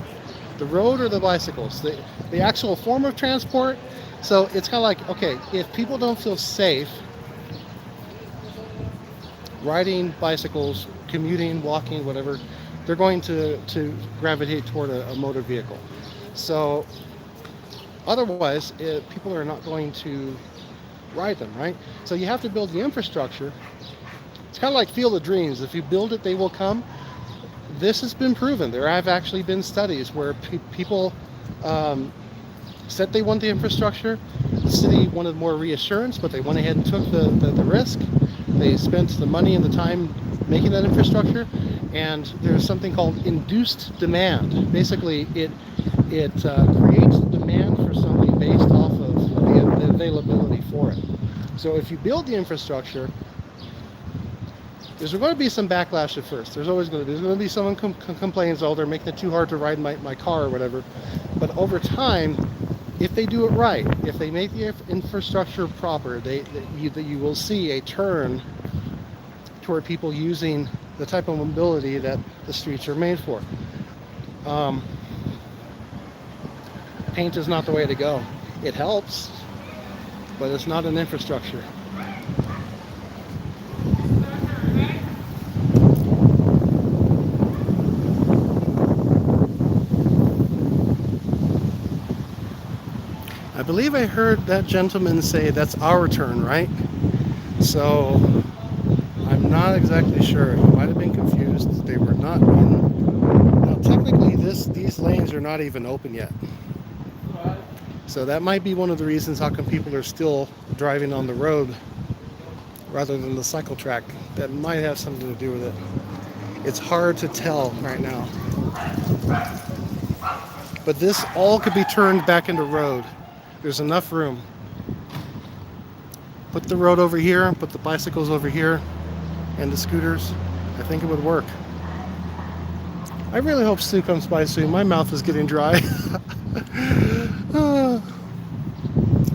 The road or the bicycles? The actual form of transport? So it's kind of like, okay, if people don't feel safe riding bicycles, commuting, walking, whatever, they're going to gravitate toward a motor vehicle. So otherwise, people are not going to ride them, right? So you have to build the infrastructure. It's kind of like Field of Dreams. If you build it, they will come. This has been proven. There have actually been studies where people said they want the infrastructure. The city wanted more reassurance, but they went ahead and took the risk. They spent the money and the time making that infrastructure, and there's something called induced demand. Basically, it creates demand for something based off of the availability for it. So if you build the infrastructure, there's going to be some backlash at first. There's going to be someone complains, oh, they're making it too hard to ride my car or whatever. But over time, if they do it right, if they make the infrastructure proper, you will see a turn toward people using the type of mobility that the streets are made for. Paint is not the way to go. It helps, but it's not an infrastructure. I believe I heard that gentleman say that's our turn, right? So I'm not exactly sure. He might have been confused. They were not in. Now, technically, these lanes are not even open yet. So that might be one of the reasons how come people are still driving on the road rather than the cycle track. That might have something to do with it. It's hard to tell right now. But this all could be turned back into road. There's enough room. Put the road over here, put the bicycles over here, and the scooters. I think it would work. I really hope Sue comes by soon. My mouth is getting dry.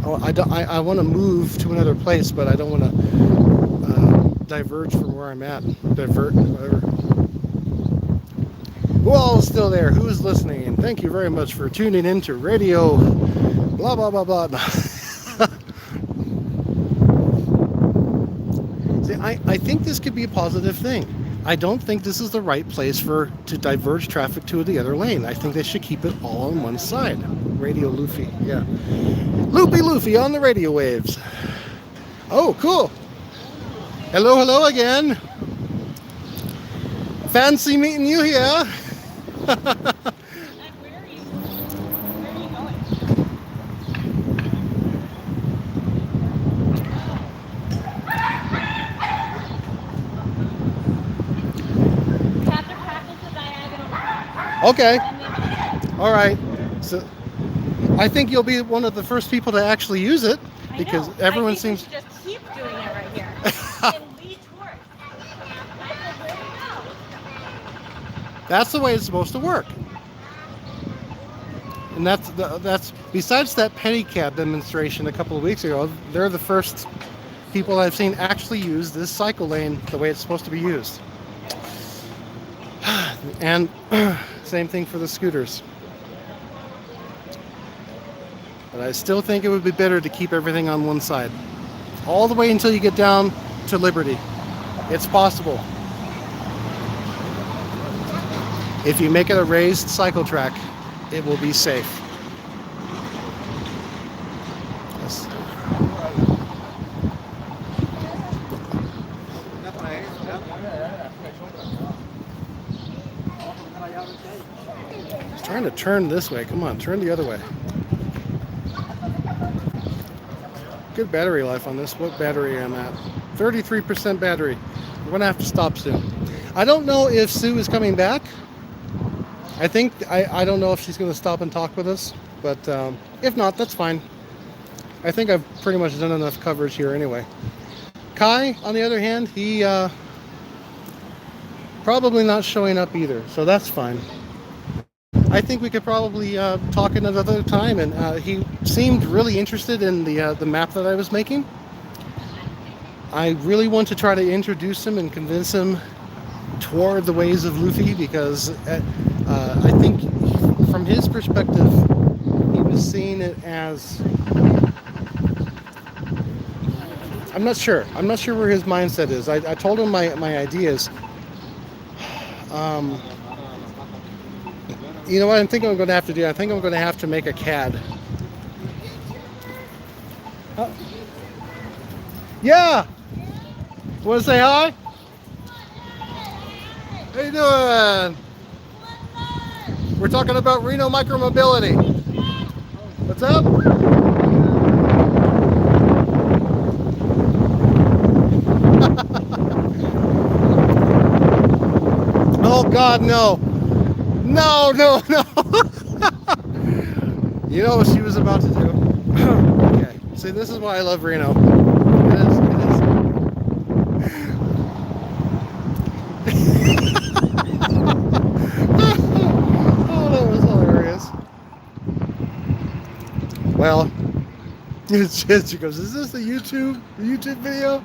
I want to move to another place, but I don't want to diverge from where I'm at. Divert, whatever. Who all is still there? Who is listening? And thank you very much for tuning in to radio. Blah blah blah blah. I think this could be a positive thing. I don't think this is the right place to diverge traffic to the other lane. I think they should keep it all on one side. Radio Luffy, yeah. Loopy Luffy on the radio waves. Oh, cool. Hello, hello again. Fancy meeting you here. Where are you going? You have to practice the diagonal. Okay. All right. So I think you'll be one of the first people to actually use it because everyone seems. We should just keep doing it right here and lead towards. That's the way it's supposed to work. And that's besides that pedicab demonstration a couple of weeks ago, they're the first people I've seen actually use this cycle lane the way it's supposed to be used. And same thing for the scooters. But I still think it would be better to keep everything on one side. All the way until you get down to Liberty. It's possible. If you make it a raised cycle track, it will be safe. Yes. It's trying to turn this way. Come on, turn the other way. Good battery life on this. What battery am I at? 33% battery. We're gonna have to stop soon. I don't know if Sue is coming back. I don't know if she's gonna stop and talk with us, but if not, that's fine. I think I've pretty much done enough coverage here anyway. Kai, on the other hand, he probably not showing up either, so that's fine. I think we could probably talk another time, and he seemed really interested in the map that I was making. I really want to try to introduce him and convince him toward the ways of Luffy because I think from his perspective, he was seeing it as... I'm not sure where his mindset is. I told him my ideas. You know what I think I'm going to have to do? I think I'm going to have to make a CAD. Yeah! Want to say hi? How you doing? We're talking about Reno Micromobility. What's up? Oh God, no. No. You know what she was about to do? Okay. See, this is why I love Reno. It is. Oh, that was hilarious. Well, she goes, "Is this a YouTube video?"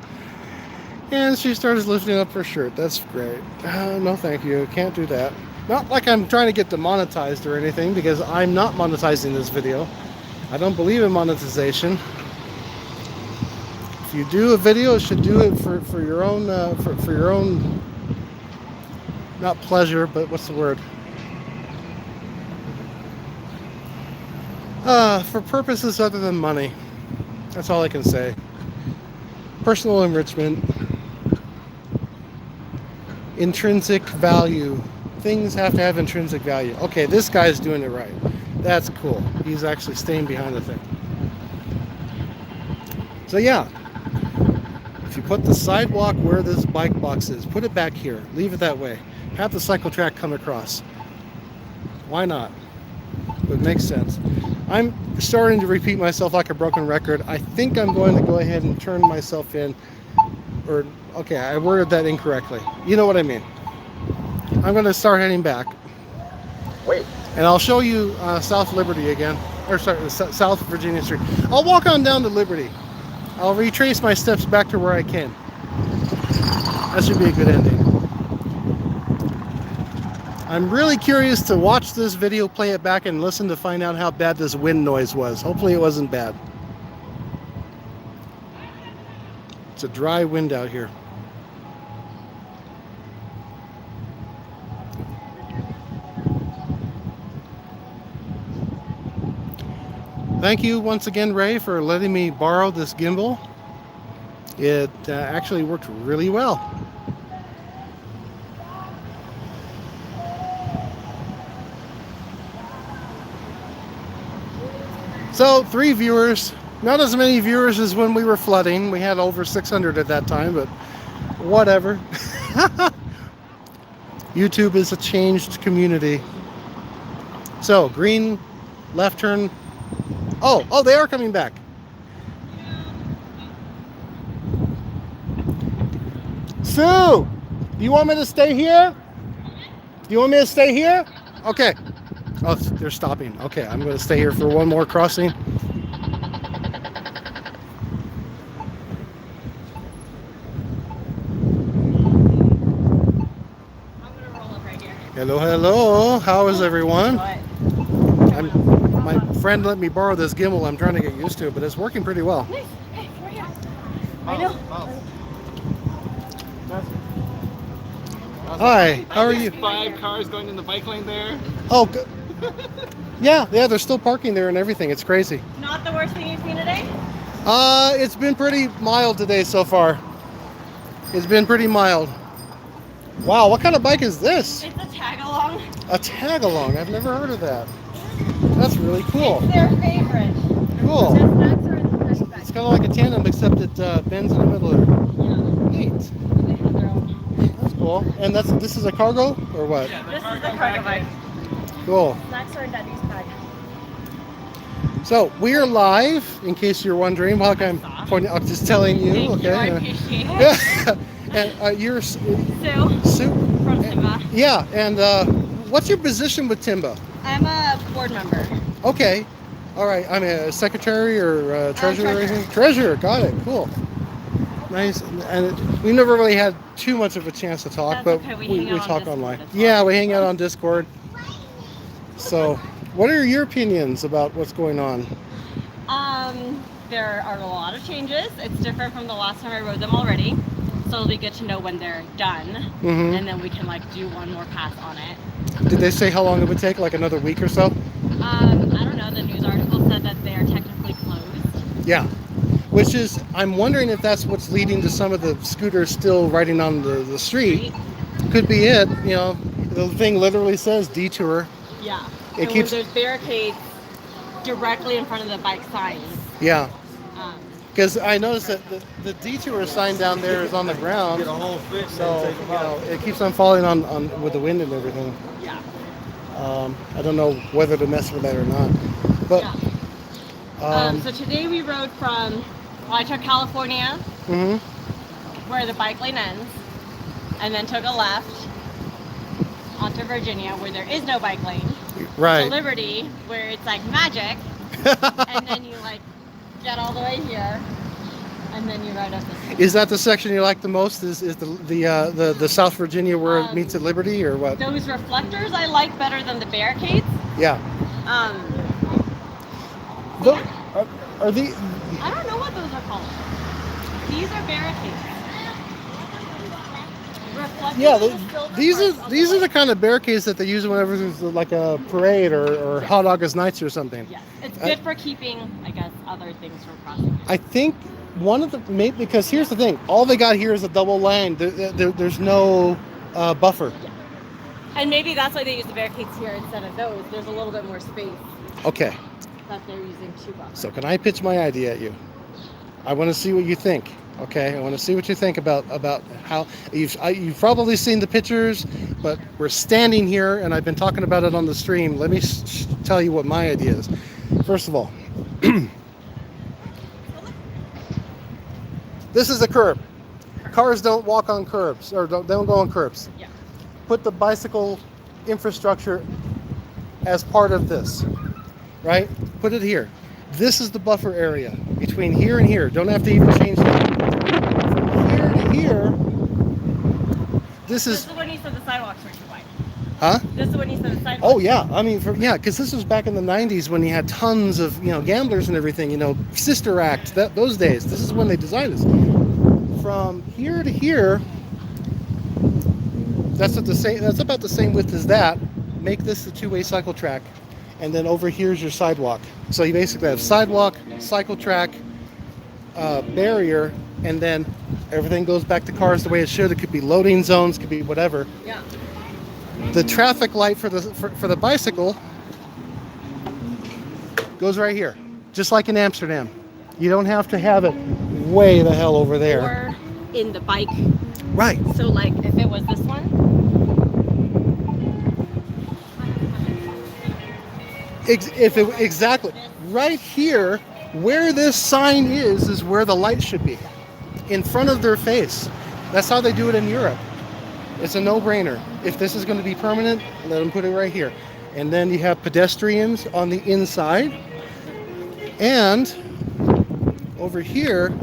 And she starts lifting up her shirt. That's great. No, thank you. Can't do that. Not like I'm trying to get demonetized or anything, because I'm not monetizing this video. I don't believe in monetization. If you do a video, you should do it for your own for your own, not pleasure, but what's the word? For purposes other than money. That's all I can say. Personal enrichment, intrinsic value. Things have to have intrinsic value. Okay, this guy's doing it right. That's cool. He's actually staying behind the thing. So yeah, if you put the sidewalk where this bike box is, put it back here. Leave it that way. Have the cycle track come across. Why not? It makes sense. I'm starting to repeat myself like a broken record. I think I'm going to go ahead and turn myself in. Or, okay, I worded that incorrectly. You know what I mean. I'm going to start heading back. Wait. And I'll show you South Liberty again. Or sorry, South Virginia Street. I'll walk on down to Liberty. I'll retrace my steps back to where I came. That should be a good ending. I'm really curious to watch this video, play it back, and listen to find out how bad this wind noise was. Hopefully it wasn't bad. It's a dry wind out here. Thank you once again, Ray, for letting me borrow this gimbal. It actually worked really well. So 3 viewers, not as many viewers as when we were flooding. We had over 600 at that time, but whatever. YouTube is a changed community. So green, left turn. Oh, they are coming back. Sue, do you want me to stay here? Do you want me to stay here? Okay. Oh, they're stopping. Okay, I'm going to stay here for one more crossing. I'm gonna roll up right here. Hello. How is everyone? What? My friend let me borrow this gimbal. I'm trying to get used to it, but it's working pretty well. Nice. Hey, right here. Reno. Hi, how are you? 5 cars going in the bike lane there. Oh, good. Yeah, they're still parking there and everything. It's crazy. Not the worst thing you've seen today? It's been pretty mild today so far. It's been pretty mild. Wow, what kind of bike is this? It's a tag along. A tag along. I've never heard of that. That's really cool. It's their favorite. Cool. Chestnuts are in the first bag. It's kind of like a tandem, except it bends in the middle. Yeah. Neat. They have their own. That's cool. And this is a cargo or what? Yeah, the This is cargo the cargo bike. Cool. Snacks are in Daddy's bag. So we are live, in case you're wondering. While I'm pointing, I'm just telling you. Thank you, I Okay. appreciate it. Yeah. And you're Sue Sue. from Simba. Yeah. And what's your position with Timba? I'm a board member. Okay. All right. I'm a secretary or treasurer or treasurer. anything? Treasurer. Got it. Cool. Nice. And we never really had too much of a chance to talk, That's but okay, we we hang out on talk Discord online. as well. Yeah, we hang out on Discord. So, what are your opinions about what's going on? There are a lot of changes. It's different from the last time I rode them already. So it'll be good to know when they're done. Mhm. And then we can like do one more pass on it. Did they say how long it would take? Like another week or so? I don't know, the news article said that they are technically closed. Yeah. Which is, I'm wondering if that's what's leading to some of the scooters still riding on the street. Could be it. You know, the thing literally says detour. Yeah. It And keeps- there's barricades directly in front of the bike signs. Yeah. Um, Because I noticed that the detour sign down there is on the ground. So, you know, it keeps on falling on with the wind and everything. yeah. I don't know whether to mess with that or not. But, Yeah. So today we rode from, I took California, mhm. where the bike lane ends, and then took a left onto Virginia, where there is no bike lane, to Right. Liberty, where it's like magic, and then you like get all the way here, and then you ride up this. Is that the section you like the most? Is the South Virginia where it meets at Liberty or what? Those reflectors I like better than the barricades. Yeah. Um, The, are the I don't know what those are called. These are barricades. Reflectors yeah, are the silver these parts are the kind of barricades that they use whenever there's like a parade or Hot August nights or something. Yes, it's good for keeping, I guess, other things from crossing. I think one of the because here's the thing, all they got here is a double lane. There's no buffer. Yeah. And maybe that's why they use the barricades here instead of those. There's a little bit more space Okay, that they're using to buffer. so can I pitch my idea at you? I want to see what you think. Okay, I want to see what you think about how you've probably seen the pictures, but we're standing here and I've been talking about it on the stream. Let me tell you what my idea is. First of all, this is a curb. Cars don't walk on curbs or don't go on curbs. Yeah. Put the bicycle infrastructure as part of this, right? Put it here. This is the buffer area between here and here. Don't have to even change that. From here to here, this This is, is when you said the sidewalks were too wide. huh? This is when you said the sidewalks. Oh yeah, I mean, because this was back in the '90s when you had tons of gamblers and everything. Sister Act. Those days. This is when they designed this. From here to here, that's about the same width as that. Make this a two-way cycle track, and then over here's your sidewalk. So you basically have sidewalk, cycle track, barrier, and then everything goes back to cars the way it should. It could be loading zones, could be whatever. Yeah. The traffic light for the bicycle goes right here, just like in Amsterdam. You don't have to have it way the hell over there. Or in the bike. Right. So like if it was this one. Exactly. Right here, where this sign is where the light should be. In front of their face. That's how they do it in Europe. It's a no-brainer. If this is going to be permanent, let them put it right here. And then you have pedestrians on the inside. And over here,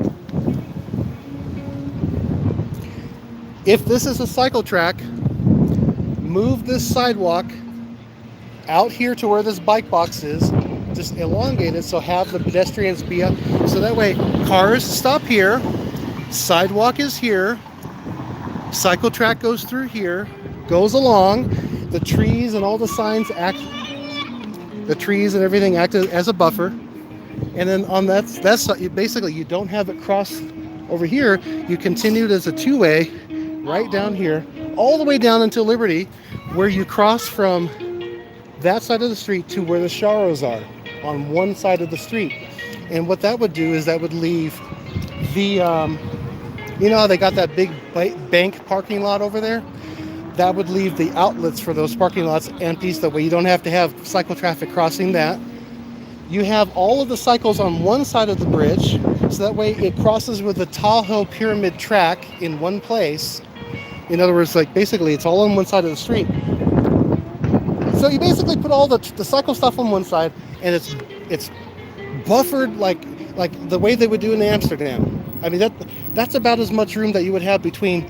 if this is a cycle track, move this sidewalk out here to where this bike box is. Just elongate it, so have the pedestrians be up. So that way, cars stop here, sidewalk is here, cycle track goes through here, goes along, the trees and all the signs act, the trees and everything act as a buffer. And then on that's basically you don't have it cross over here. You continue it as a two-way right down here, all the way down until Liberty, where you cross from that side of the street to where the Sharrows are on one side of the street. And what that would do is that would leave the, you know how they got that big bank parking lot over there? That would leave the outlets for those parking lots empty, so that way you don't have to have cycle traffic crossing that. You have all of the cycles on one side of the bridge, so that way it crosses with the Tahoe Pyramid track in one place. In other words, like basically it's all on one side of the street. So you basically put all the cycle stuff on one side, and it's buffered like the way they would do in Amsterdam. I mean that's about as much room that you would have between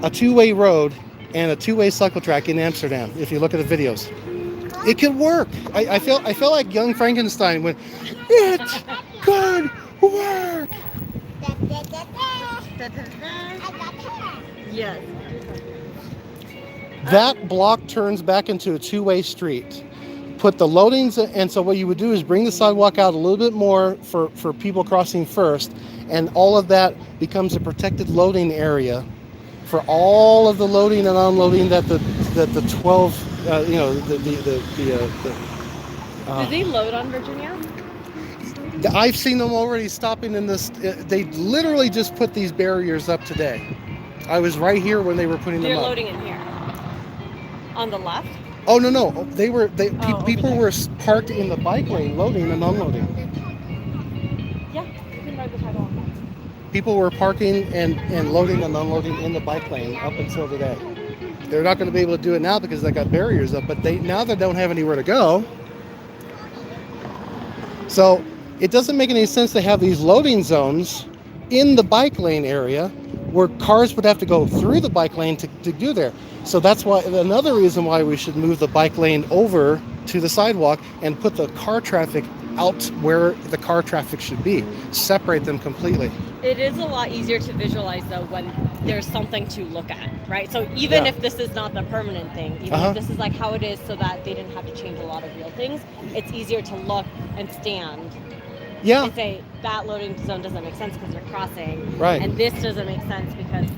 a two-way road and a two-way cycle track in Amsterdam. If you look at the videos, it could work. I feel like young Frankenstein when it could work. Yes. That block turns back into a two-way street. Put the loadings, and so what you would do is bring the sidewalk out a little bit more for people crossing first, and all of that becomes a protected loading area for all of the loading and unloading that the 12, Do they load on Virginia? I've seen them already stopping in this. They literally just put these barriers up today. I was right here when they were putting them They're up. loading in here. On the left? Oh no! People there. were parked in the bike lane, loading and unloading. Yeah, you can ride the title on. People were parking and loading and unloading in the bike lane up until today. They're not going to be able to do it now because they got barriers up, but now they don't have anywhere to go. So it doesn't make any sense to have these loading zones in the bike lane area where cars would have to go through the bike lane to do there. So that's why another reason why we should move the bike lane over to the sidewalk and put the car traffic out where the car traffic should be. Separate them completely. It is a lot easier to visualize though when there's something to look at, right? So even if this is not the permanent thing, even if this is like how it is so that they didn't have to change a lot of real things, it's easier to look and stand. Yeah. And say that loading zone doesn't make sense because you're crossing. Right. And this doesn't make sense because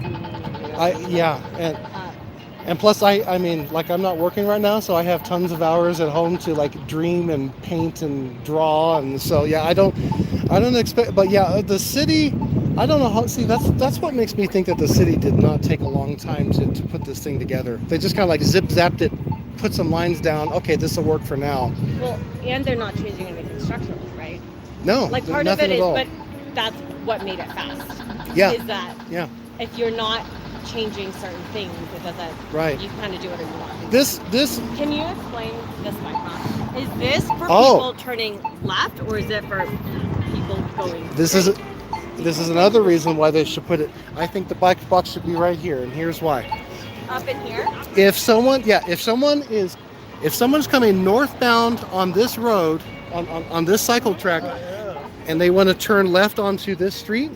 And plus, I mean, like I'm not working right now, so I have tons of hours at home to like dream and paint and draw, and so yeah, I don't expect. But yeah, the city, I don't know how. See, that's what makes me think that the city did not take a long time to put this thing together. They just kind of like zip zapped it, put some lines down. Okay, this will work for now. Well, and they're not changing anything structurally, right? No, like part of it is, but that's what made it fast. Yeah. Is that if you're not changing certain things, it doesn't. Right. You kind of do whatever you want. This. Can you explain this micron? Is this for people turning left, or is it for people going? This is another reason why they should put it. I think the bike box should be right here, and here's why. Up in here. If someone's coming northbound on this road, on this cycle track, and they want to turn left onto this street,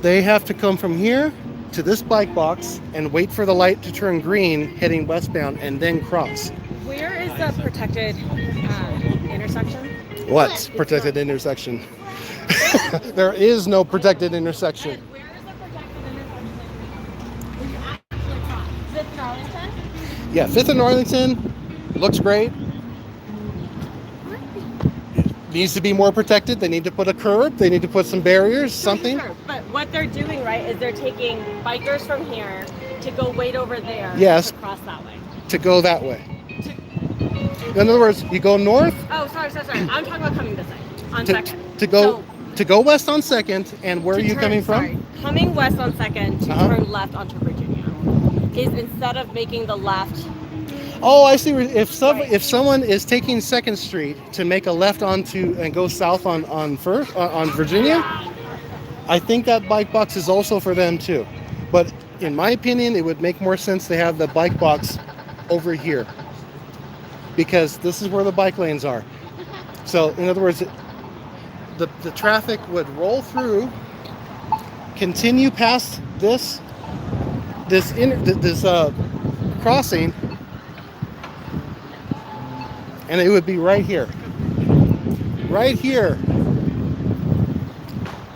they have to come from here to this bike box and wait for the light to turn green heading westbound and then cross. Where is the protected area? intersection? What's protected intersection? There is no protected intersection. And where is the protected intersection that you actually cross? Fifth and Arlington? Yeah, 5th and Arlington looks great. Needs to be more protected. They need to put a curb. They need to put some barriers, something. Sure, but what they're doing, right, is they're taking bikers from here to go wait over there. Yes. To cross that way. To go that way. In other words, you go north. Oh, sorry. I'm talking about coming this way on to, Second. to go west on 2nd, and where are you coming from? Sorry, coming west on 2nd to turn left onto Virginia is instead of making the left. Oh, I see. If someone is taking 2nd Street to make a left onto and go south on Virginia, I think that bike box is also for them too. But in my opinion, it would make more sense to have the bike box over here, because this is where the bike lanes are. So in other words, the traffic would roll through, continue past this crossing, and it would be right here. Right here.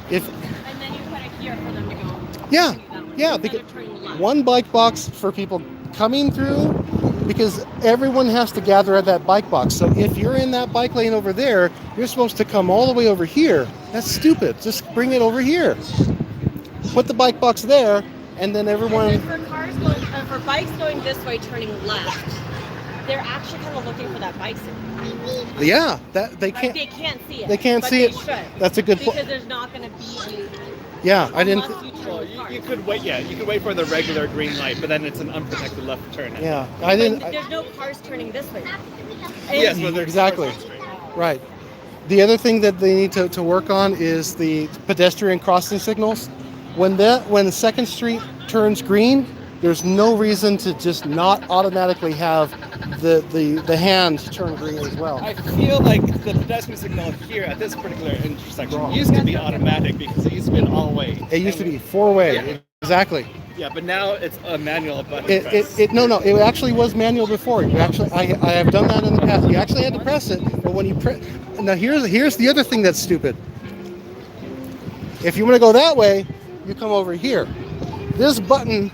And then you put it here for them to go. Yeah, because one bike box for people coming through, because everyone has to gather at that bike box. So if you're in that bike lane over there, you're supposed to come all the way over here. That's stupid. Just bring it over here. Put the bike box there, and then everyone. And then for bikes going this way, turning left, they're actually kind of looking for that bike signal. Yeah, that they can't. They can't see it. They can't see it. Should, That's a good point. Because there's not going to be any. Yeah, I didn't. Well, you could wait. Yeah, you could wait for the regular green light, but then it's an unprotected left turn. Yeah, I didn't. There's no cars turning this way. Yes, but there's exactly. cars on the street. Right. The other thing that they need to work on is the pedestrian crossing signals. When 2nd Street turns green, there's no reason to just not automatically have the hand turn green as well. I feel like the pedestrian signal here at this particular intersection used to be automatic because it used to be an all-way. It used to be 4-way. Yeah. Exactly. Yeah, but now it's a manual button press. It actually was manual before. I have done that in the past. You actually had to press it, but when you press. Now here's the other thing that's stupid. If you want to go that way, you come over here. This button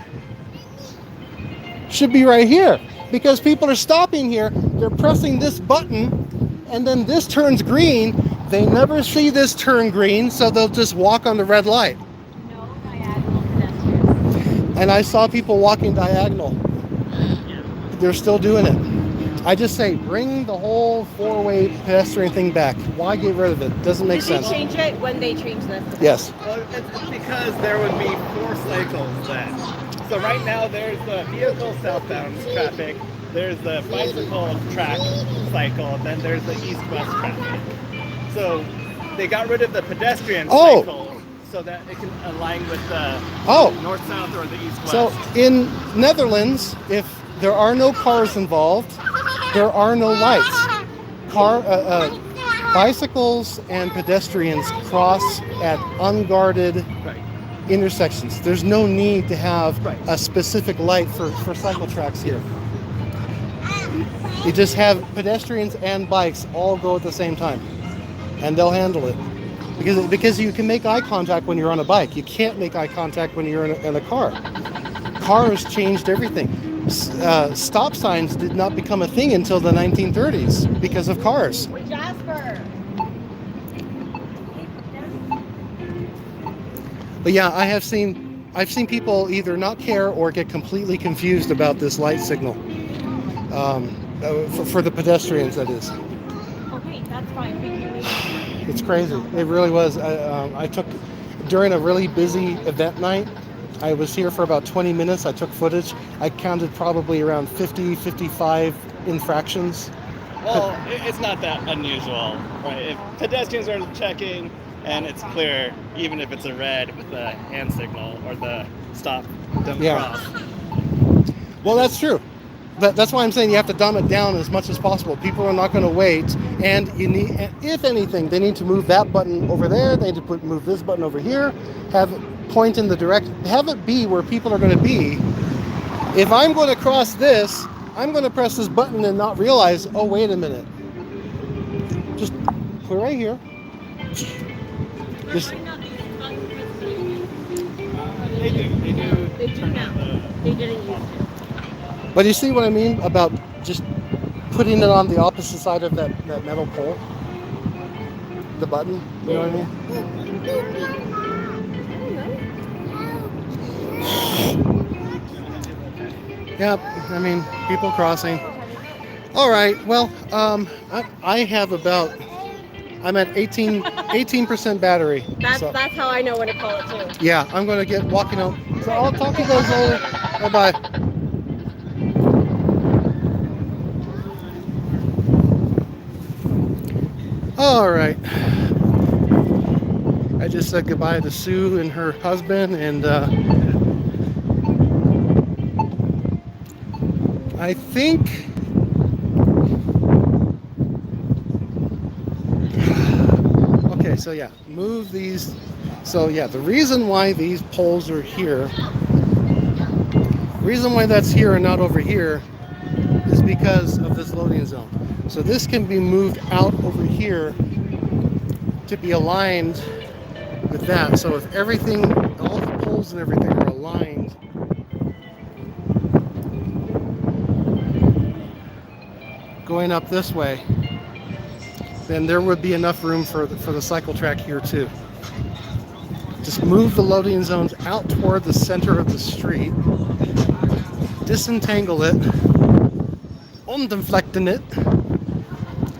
should be right here, because people are stopping here. They're pressing this button, and then this turns green. They never see this turn green, so they'll just walk on the red light. No diagonal pedestrians. And I saw people walking diagonal. They're still doing it. I just say, bring the whole 4-way pedestrian thing back. Why get rid of it? Doesn't make sense. Did they change it when they changed this? Yes. Well, it's because there would be 4 cycles then. So right now there's the vehicle southbound traffic, there's the bicycle track cycle, then there's the east-west traffic. So they got rid of the pedestrian cycle so that it can align with the north-south or the east-west. So in Netherlands, if there are no cars involved, there are no lights. Bicycles and pedestrians cross at unguarded intersections. There's no need to have a specific light for cycle tracks here. You just have pedestrians and bikes all go at the same time, and they'll handle it. Because you can make eye contact when you're on a bike. You can't make eye contact when you're in a car. Cars changed everything. Stop signs did not become a thing until the 1930s because of cars. Jasper. But yeah, I've seen people either not care or get completely confused about this light signal. For the pedestrians, that is. Okay, that's fine. It's crazy. It really was. I took, during a really busy event night, I was here for about 20 minutes. I took footage. I counted probably around 55 infractions. Well, it's not that unusual, right? If pedestrians are checking and it's clear, even if it's a red with the hand signal or the stop, don't cross. Well, that's true. That's why I'm saying you have to dumb it down as much as possible. People are not going to wait, and you need, if anything, they need to move that button over there. They need to move this button over here. Have it point in the direction. Have it be where people are going to be. If I'm going to cross this, I'm going to press this button and not realize, oh, wait a minute. Just put it right here. Just, They do. They do turn now. on the. They didn't use to. but you see what I mean about just putting it on the opposite side of that metal pole? The button, you know what I mean? Yep, I mean, people crossing. All right, well, I have about, I'm at 18% battery. So, That's how I know when to call it too. yeah, I'm going to get walking out. So I'll talk to you guys later. Bye-bye. All right. I just said goodbye to Sue and her husband, and I think okay, so yeah, move these. So yeah, the reason why these poles are here, the reason why that's here and not over here, is because of this loading zone. So this can be moved out over here to be aligned with that. So if everything, all the poles and everything are aligned going up this way, then there would be enough room for the cycle track here too. Just move the loading zones out toward the center of the street, disentangle it, undeflecting it,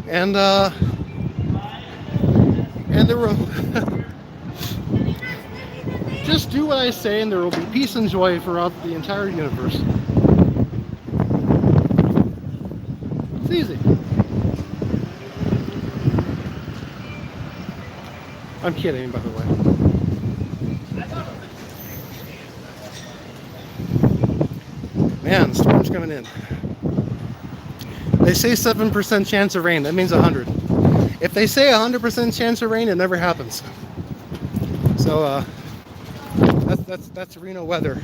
and there will just do what I say, and there will be peace and joy throughout the entire universe. It's easy. I'm kidding, by the way. Man, the storm's coming in. They say 7% chance of rain. That means 100. If they say 100% chance of rain, it never happens. So that's Reno weather.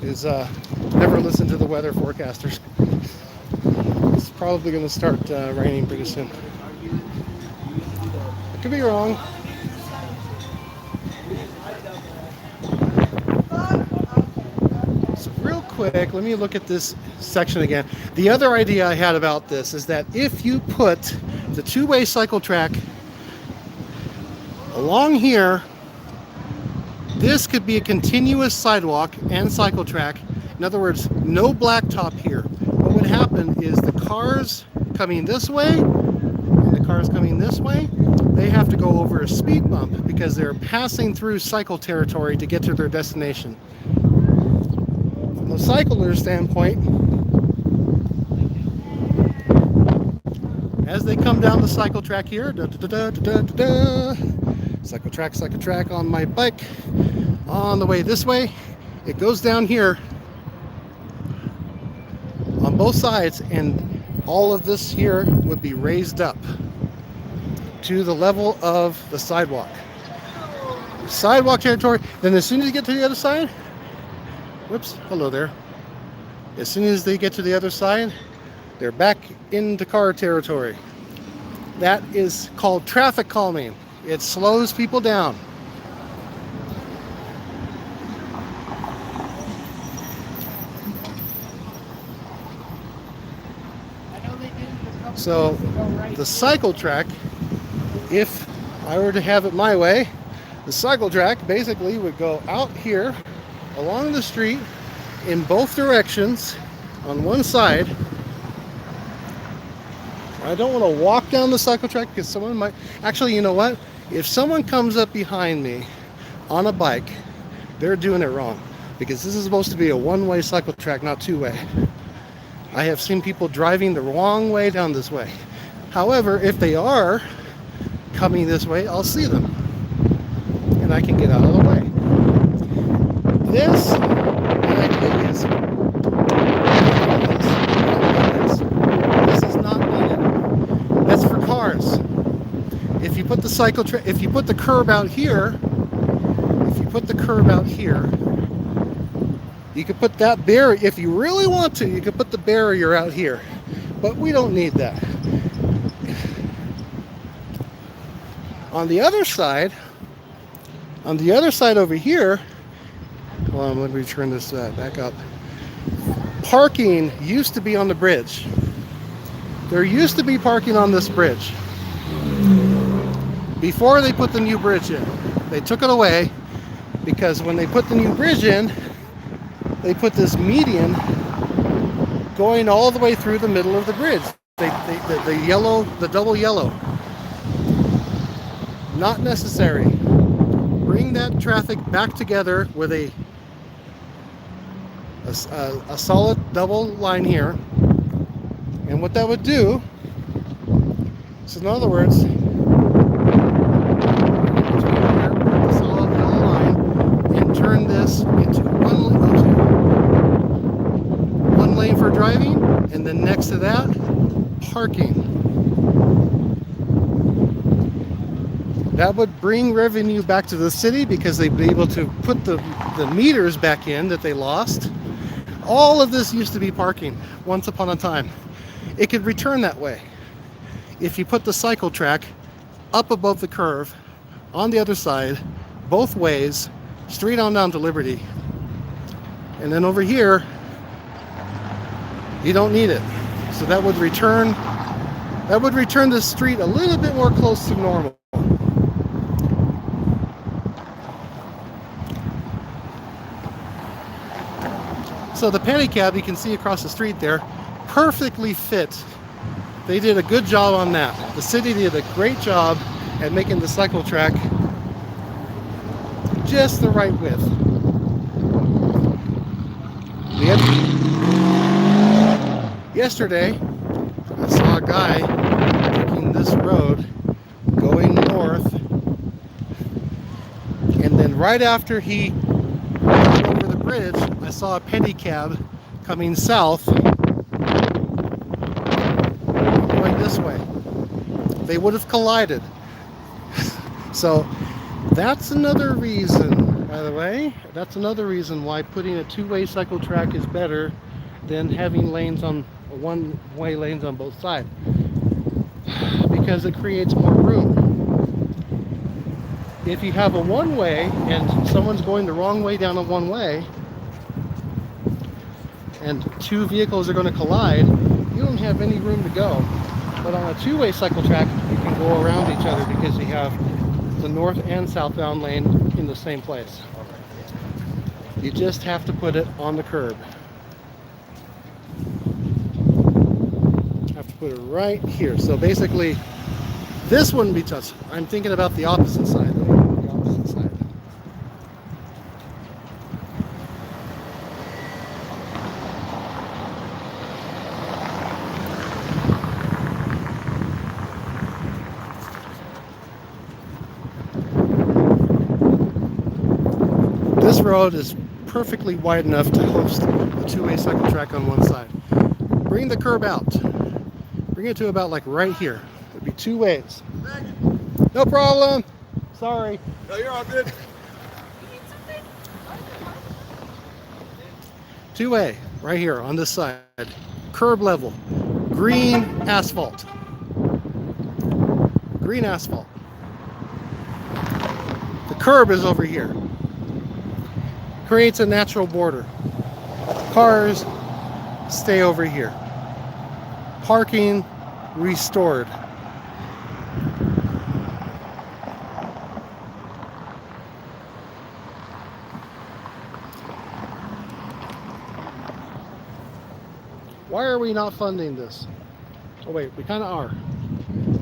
Is never listen to the weather forecasters. It's probably going to start raining pretty soon. I could be wrong. So real quick, let me look at this section again. The other idea I had about this is that if you put the two-way cycle track along here, this could be a continuous sidewalk and cycle track. In other words, no blacktop here. What would happen is the cars coming this way and the cars coming this way, they have to go over a speed bump because they're passing through cycle territory to get to their destination. From the cycler's standpoint, as they come down the cycle track here, cycle track on my bike, on the way this way, it goes down here on both sides, and all of this here would be raised up to the level of the sidewalk. Sidewalk territory, then as soon as you get to the other side, whoops, hello there. As soon as they get to the other side, they're back into car territory. That is called traffic calming. It slows people down. So the cycle track, if I were to have it my way, the cycle track basically would go out here along the street in both directions on one side. I don't want to walk down the cycle track because someone might, actually, you know what? If someone comes up behind me on a bike, they're doing it wrong, because this is supposed to be a one-way cycle track, not two-way. I have seen people driving the wrong way down this way. However, if they are coming this way, I'll see them and I can get out of the way. This, the idea is, this is not needed. That's for cars. If you put the if you put the curb out here, you could put that barrier, if you really want to, you could put the barrier out here. But we don't need that. On the other side over here, hold on, let me turn this back up. Parking used to be on the bridge. There used to be parking on this bridge. Before they put the new bridge in, they took it away because when they put the new bridge in, they put this median going all the way through the middle of the bridge. The yellow, the double yellow. Not necessary. Bring that traffic back together with a solid double line here. And what that would do, so in other words, a solid double line and turn this into one lane for driving, and then next to that, parking. That would bring revenue back to the city because they'd be able to put the meters back in that they lost. All of this used to be parking once upon a time. It could return that way. If you put the cycle track up above the curve on the other side, both ways, straight on down to Liberty. And then over here, you don't need it. So that would return the street a little bit more close to normal. So the pedicab you can see across the street there, perfectly fit. They did a good job on that. The city did a great job at making the cycle track just the right width. Yesterday, I saw a guy taking this road going north, and then right after he got over the bridge, I saw a pedicab coming south going this way. They would have collided. So that's another reason, by the way, that's another reason why putting a two-way cycle track is better than having one-way lanes on both sides, because it creates more room. If you have a one-way and someone's going the wrong way down a one-way and two vehicles are going to collide, you don't have any room to go. But on a two-way cycle track, you can go around each other because you have the north and southbound lane in the same place. You just have to put it on the curb. Have to put it right here. So basically, this wouldn't be touched. I'm thinking about the opposite side. The opposite side. This road is perfectly wide enough to host a two-way cycle track on one side. Bring the curb out. Bring it to about like right here. It'd be two ways. No problem. Sorry. No, you're all good. Two-way, right here on this side. Curb level. Green asphalt. Green asphalt. The curb is over here. Creates a natural border. Cars stay over here. Parking restored. Why are we not funding this? Oh wait, we kind of are.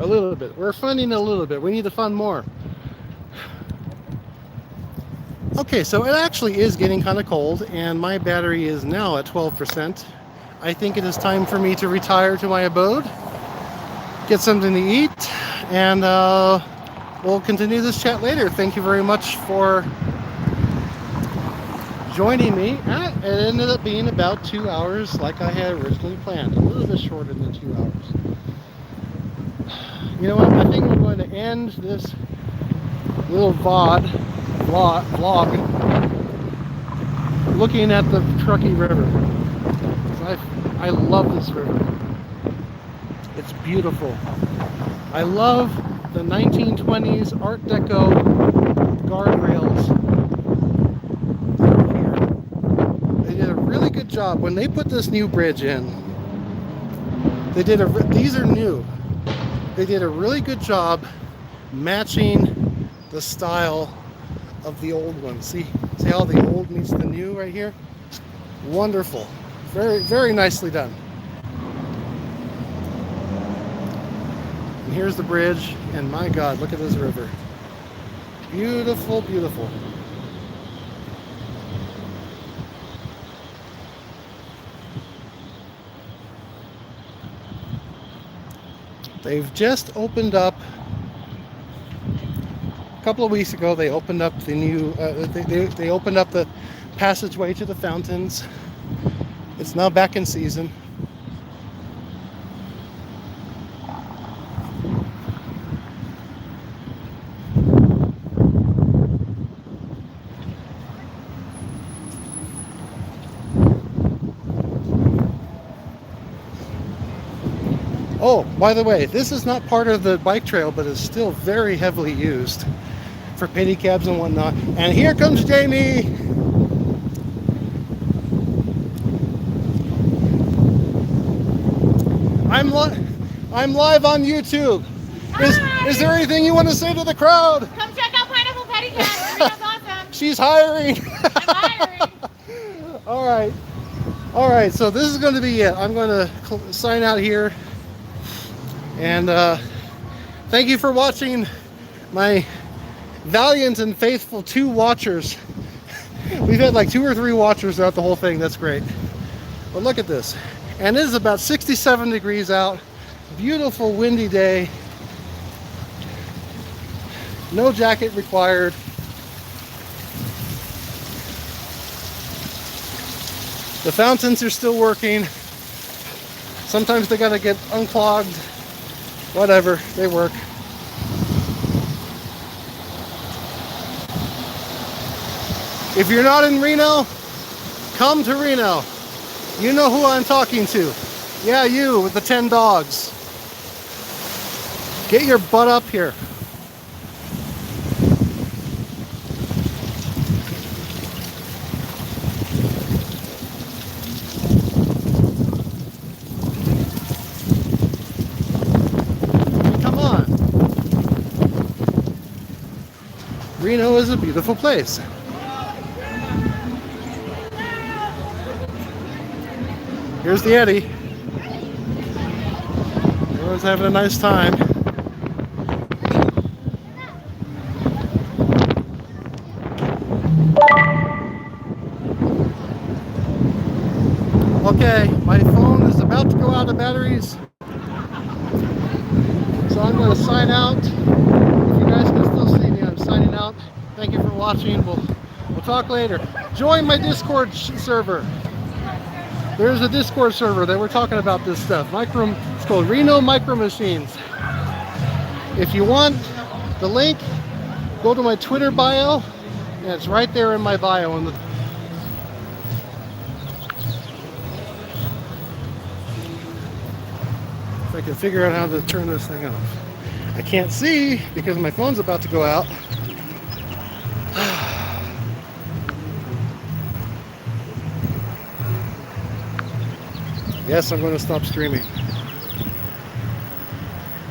A little bit. We're funding a little bit. We need to fund more. Okay, so it actually is getting kind of cold, and my battery is now at 12%. I think it is time for me to retire to my abode, get something to eat, and we'll continue this chat later. Thank you very much for joining me. It ended up being about 2 hours like I had originally planned, a little bit shorter than 2 hours. You know what, I think we're going to end this little vlog looking at the Truckee River. I love this river. It's beautiful. I love the the 1920s Art Deco guardrails here. They did a really good job when they put this new bridge in. These are new. They did a really good job matching the style of the old one. See how the old meets the new right here? Wonderful. Very, very nicely done. And here's the bridge, and my God, look at this river. Beautiful, beautiful. They've just opened up, a couple of weeks ago, they opened up the new, they opened up the passageway to the fountains. It's now back in season. Oh, by the way, this is not part of the bike trail, but it's still very heavily used for pedicabs and whatnot. And here comes Jamie. I'm live on YouTube. Is there anything you want to say to the crowd? Come check out Pineapple Pedicab. Reno's awesome. She's hiring. I'm hiring. All right. So this is going to be it. I'm going to sign out here. And thank you for watching my valiant and faithful 2 watchers. We've had like 2 or 3 watchers throughout the whole thing. That's great. But look at this. And it is about 67 degrees out. Beautiful windy day. No jacket required. The fountains are still working. Sometimes they gotta get unclogged. Whatever, they work. If you're not in Reno, come to Reno. You know who I'm talking to. Yeah, you with the 10 dogs. Get your butt up here. Come on. Reno is a beautiful place. Here's the Eddy. Everyone's having a nice time. Okay, my phone is about to go out of batteries. So I'm going to sign out. If you guys can still see me, I'm signing out. Thank you for watching. We'll talk later. Join my Discord server. There's a Discord server that we're talking about this stuff. It's called Reno Micro Machines. If you want the link, go to my Twitter bio, and it's right there in my bio. If I can figure out how to turn this thing off. I can't see because my phone's about to go out. Yes, I'm going to stop streaming.